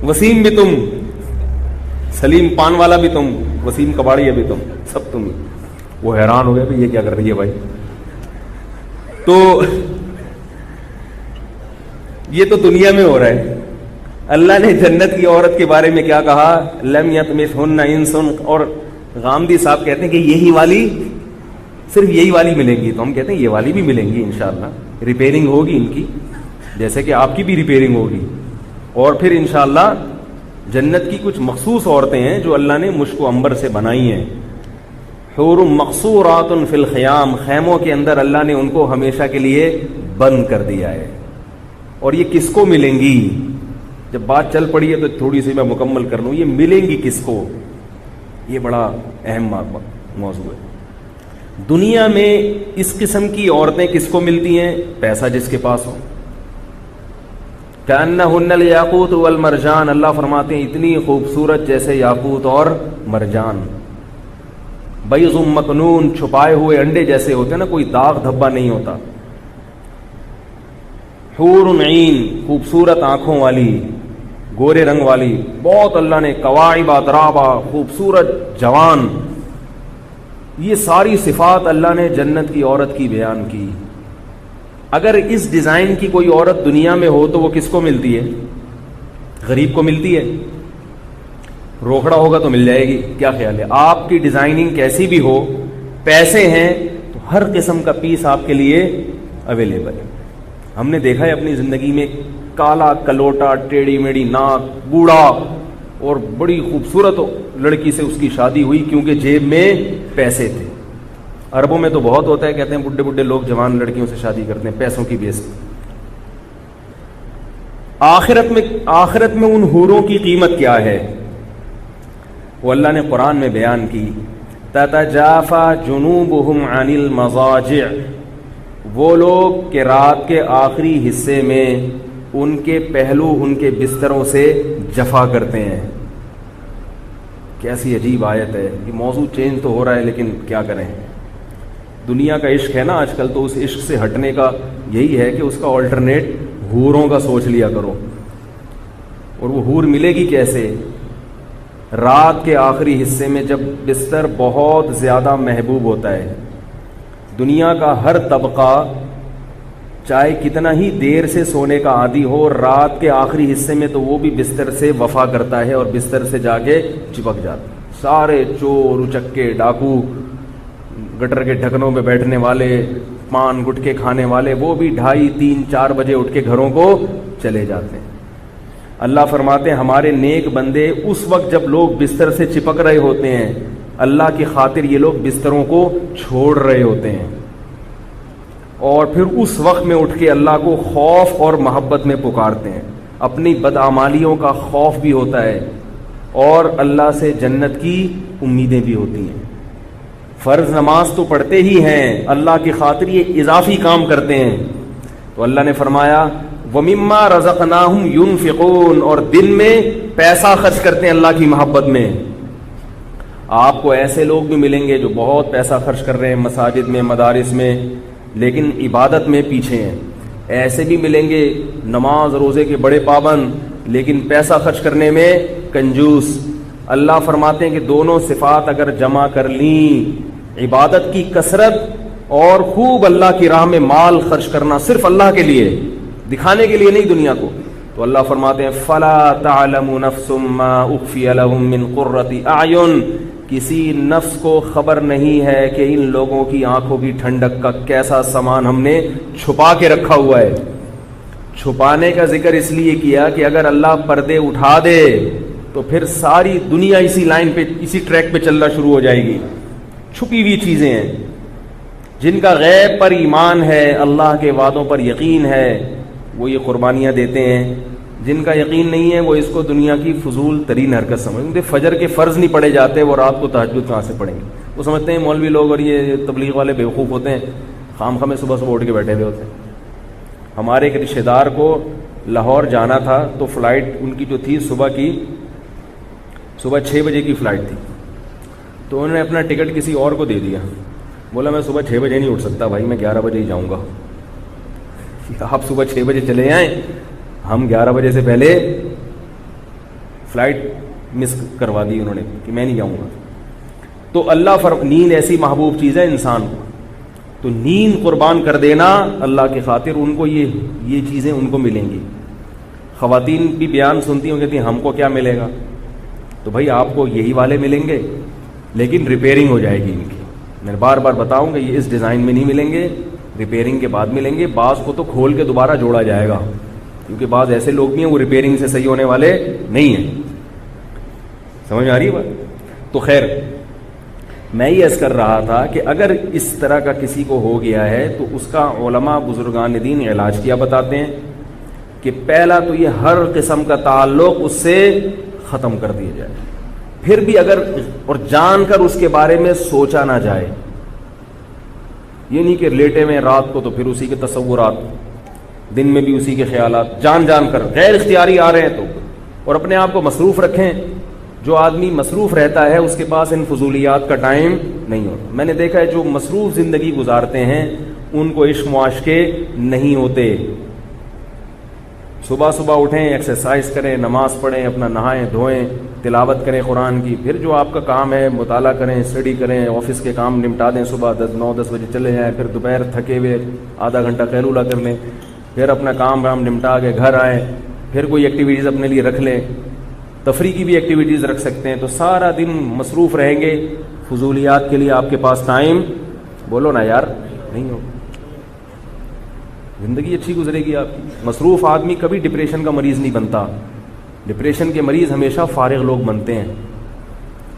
وسیم بھی تم, سلیم پان والا بھی تم, وسیم کباڑیا بھی تم, سب تم. وہ حیران ہو گئے بھائی یہ کیا کر رہی ہے بھائی. تو یہ تو دنیا میں ہو رہا ہے. اللہ نے جنت کی عورت کے بارے میں کیا کہا, لم یطمثہن انس, اور غامدی صاحب کہتے ہیں کہ یہی والی, صرف یہی والی ملیں گی. تو ہم کہتے ہیں یہ والی بھی ملیں گی انشاءاللہ, ریپیئرنگ ہوگی ان کی جیسے کہ آپ کی بھی ریپیئرنگ ہوگی. اور پھر انشاءاللہ جنت کی کچھ مخصوص عورتیں ہیں جو اللہ نے مشک و عنبر سے بنائی ہیں. حور مقصورات فی الخیام, خیموں کے اندر اللہ نے ان کو ہمیشہ کے لیے بند کر دیا ہے. اور یہ کس کو ملیں گی, جب بات چل پڑی ہے تو تھوڑی سی میں مکمل کر لوں, یہ ملیں گی کس کو, یہ بڑا اہم موضوع ہے. دنیا میں اس قسم کی عورتیں کس کو ملتی ہیں, پیسہ جس کے پاس ہو. کأنہن الیاقوت والمرجان, اللہ فرماتے ہیں اتنی خوبصورت جیسے یاقوت اور مرجان. بیض مکنون, چھپائے ہوئے انڈے جیسے ہوتے ہیں نا, کوئی داغ دھبا نہیں ہوتا. حور عین, خوبصورت آنکھوں والی, گورے رنگ والی, بہت اللہ نے کواعب اترابا, خوبصورت جوان. یہ ساری صفات اللہ نے جنت کی عورت کی بیان کی. اگر اس ڈیزائن کی کوئی عورت دنیا میں ہو تو وہ کس کو ملتی ہے, غریب کو ملتی ہے. روکڑا ہوگا تو مل جائے گی, کیا خیال ہے. آپ کی ڈیزائننگ کیسی بھی ہو, پیسے ہیں تو ہر قسم کا پیس آپ کے لیے اویلیبل ہے. ہم نے دیکھا ہے اپنی زندگی میں, کالا کلوٹا, ٹیڑھی میڑھی ناک, بوڑھا, اور بڑی خوبصورت لڑکی سے اس کی شادی ہوئی کیونکہ جیب میں پیسے تھے. عربوں میں تو بہت ہوتا ہے, کہتے ہیں بڈھے بڈھے لوگ جوان لڑکیوں سے شادی کرتے ہیں پیسوں کی بیس پہ. آخرت میں ان حوروں کی قیمت کیا ہے, وہ اللہ نے قرآن میں بیان کی. تتجافا جنوبہم عن المضاجع, وہ لوگ کہ رات کے آخری حصے میں ان کے پہلو ان کے بستروں سے جفا کرتے ہیں. کیسی عجیب آیت ہے. یہ موضوع چینج تو ہو رہا ہے لیکن کیا کریں, دنیا کا عشق ہے نا آج کل, تو اس عشق سے ہٹنے کا یہی ہے کہ اس کا آلٹرنیٹ حوروں کا سوچ لیا کرو. اور وہ حور ملے گی کیسے, رات کے آخری حصے میں جب بستر بہت زیادہ محبوب ہوتا ہے. دنیا کا ہر طبقہ چاہے کتنا ہی دیر سے سونے کا عادی ہو، رات کے آخری حصے میں تو وہ بھی بستر سے وفا کرتا ہے اور بستر سے جا کے چپک جاتا ہے۔ سارے چور اچکے ڈاکو، گٹر کے ڈھکنوں پہ بیٹھنے والے، پان گٹکے کھانے والے، وہ بھی 2:30 3 4 بجے اٹھ کے گھروں کو چلے جاتے ہیں۔ اللہ فرماتے ہیں ہمارے نیک بندے اس وقت جب لوگ بستر سے چپک رہے ہوتے ہیں، اللہ کی خاطر یہ لوگ بستروں کو چھوڑ رہے ہوتے ہیں، اور پھر اس وقت میں اٹھ کے اللہ کو خوف اور محبت میں پکارتے ہیں۔ اپنی بدعمالیوں کا خوف بھی ہوتا ہے اور اللہ سے جنت کی امیدیں بھی ہوتی ہیں۔ فرض نماز تو پڑھتے ہی ہیں، اللہ کی خاطر یہ اضافی کام کرتے ہیں، تو اللہ نے فرمایا وَمِمَّا رَزَقْنَاهُمْ يُنْفِقُونَ، اور دن میں پیسہ خرچ کرتے ہیں اللہ کی محبت میں۔ آپ کو ایسے لوگ بھی ملیں گے جو بہت پیسہ خرچ کر رہے ہیں مساجد میں، مدارس میں، لیکن عبادت میں پیچھے ہیں۔ ایسے بھی ملیں گے نماز روزے کے بڑے پابند، لیکن پیسہ خرچ کرنے میں کنجوس۔ اللہ فرماتے ہیں کہ دونوں صفات اگر جمع کر لیں، عبادت کی کثرت اور خوب اللہ کی راہ میں مال خرچ کرنا صرف اللہ کے لیے، دکھانے کے لیے نہیں دنیا کو، تو اللہ فرماتے ہیں فَلَا تَعْلَمُ نَفْسٌ مَّا أُخْفِيَ لَهُم مِّن قُرَّةِ أَعْيُنٍ، کسی نفس کو خبر نہیں ہے کہ ان لوگوں کی آنکھوں کی ٹھنڈک کا کیسا سامان ہم نے چھپا کے رکھا ہوا ہے۔ چھپانے کا ذکر اس لیے کیا کہ اگر اللہ پردے اٹھا دے تو پھر ساری دنیا اسی لائن پہ، اسی ٹریک پہ چلنا شروع ہو جائے گی۔ چھپی ہوئی چیزیں ہیں، جن کا غیب پر ایمان ہے، اللہ کے وعدوں پر یقین ہے، وہ یہ قربانیاں دیتے ہیں۔ جن کا یقین نہیں ہے وہ اس کو دنیا کی فضول ترین حرکت سمجھتے، فجر کے فرض نہیں پڑھے جاتے، وہ رات کو تہجد کہاں سے پڑھیں گے؟ وہ سمجھتے ہیں مولوی لوگ اور یہ تبلیغ والے بیوقوف ہوتے ہیں، خام خواہ میں صبح اٹھ کے بیٹھے ہوئے ہوتے ہیں۔ ہمارے ایک رشتہ دار کو لاہور جانا تھا، تو فلائٹ ان کی جو تھی صبح 6 بجے کی فلائٹ تھی، تو انہوں نے اپنا ٹکٹ کسی اور کو دے دیا۔ بولا میں صبح 6 بجے نہیں اٹھ سکتا بھائی، میں 11 بجے ہی جاؤں گا۔ آپ صبح 6 بجے چلے آئیں، ہم 11 بجے سے پہلے فلائٹ مس کروا دی انہوں نے کہ میں نہیں جاؤں گا۔ تو اللہ نیند ایسی محبوب چیز ہے انسان کو، تو نیند قربان کر دینا اللہ کی خاطر، ان کو یہ چیزیں ان کو ملیں گی۔ خواتین بھی بیان سنتی ہوں، کہتی ہیں ہم کو کیا ملے گا؟ تو بھائی آپ کو یہی والے ملیں گے، لیکن ریپیئرنگ ہو جائے گی ان کی۔ میں بار بار بتاؤں گا یہ اس ڈیزائن میں نہیں ملیں گے، ریپیئرنگ کے بعد ملیں گے۔ بعض کو تو کھول کے دوبارہ جوڑا جائے گا، کیونکہ بعض ایسے لوگ بھی ہیں وہ ریپیئرنگ سے صحیح ہونے والے نہیں ہیں۔ سمجھ میں آ رہی ہے بات؟ تو خیر، میں یہ عرض کر رہا تھا کہ اگر اس طرح کا کسی کو ہو گیا ہے تو اس کا علماء بزرگان دین علاج کیا بتاتے ہیں کہ پہلا تو یہ ہر قسم کا تعلق اس سے ختم کر دیا جائے، پھر بھی اگر اور جان کر اس کے بارے میں سوچا نہ جائے۔ یہ نہیں کہ لیٹے میں رات کو تو پھر اسی کے تصورات، دن میں بھی اسی کے خیالات، جان کر غیر اختیاری آ رہے ہیں تو، اور اپنے آپ کو مصروف رکھیں۔ جو آدمی مصروف رہتا ہے اس کے پاس ان فضولیات کا ٹائم نہیں ہوتا۔ میں نے دیکھا ہے جو مصروف زندگی گزارتے ہیں ان کو عشق معاشقے نہیں ہوتے۔ صبح اٹھیں، ایکسرسائز کریں، نماز پڑھیں، اپنا نہائیں دھوئیں، تلاوت کریں قرآن کی، پھر جو آپ کا کام ہے مطالعہ کریں، اسٹڈی کریں، آفس کے کام نمٹا دیں، صبح 9-10 بجے چلے جائیں، پھر دوپہر تھکے ہوئے آدھا گھنٹہ قیلولہ کر لیں، پھر اپنا کام نمٹا کے گھر آئیں، پھر کوئی ایکٹیویٹیز اپنے لیے رکھ لیں، تفریح کی بھی ایکٹیویٹیز رکھ سکتے ہیں۔ تو سارا دن مصروف رہیں گے، فضولیات کے لیے آپ کے پاس ٹائم بولو نا یار نہیں ہوگا، زندگی اچھی گزرے گی آپ کی۔ مصروف آدمی کبھی ڈپریشن کا مریض نہیں بنتا، ڈپریشن کے مریض ہمیشہ فارغ لوگ بنتے ہیں،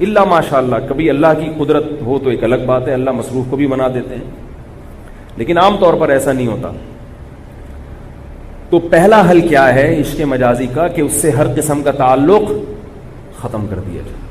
الا ماشاء اللہ کبھی اللہ کی قدرت ہو تو ایک الگ بات ہے، اللہ مصروف کو بھی بنا دیتے ہیں، لیکن عام طور پر ایسا نہیں ہوتا۔ تو پہلا حل کیا ہے عشق مجازی کا کہ اس سے ہر قسم کا تعلق ختم کر دیا جائے۔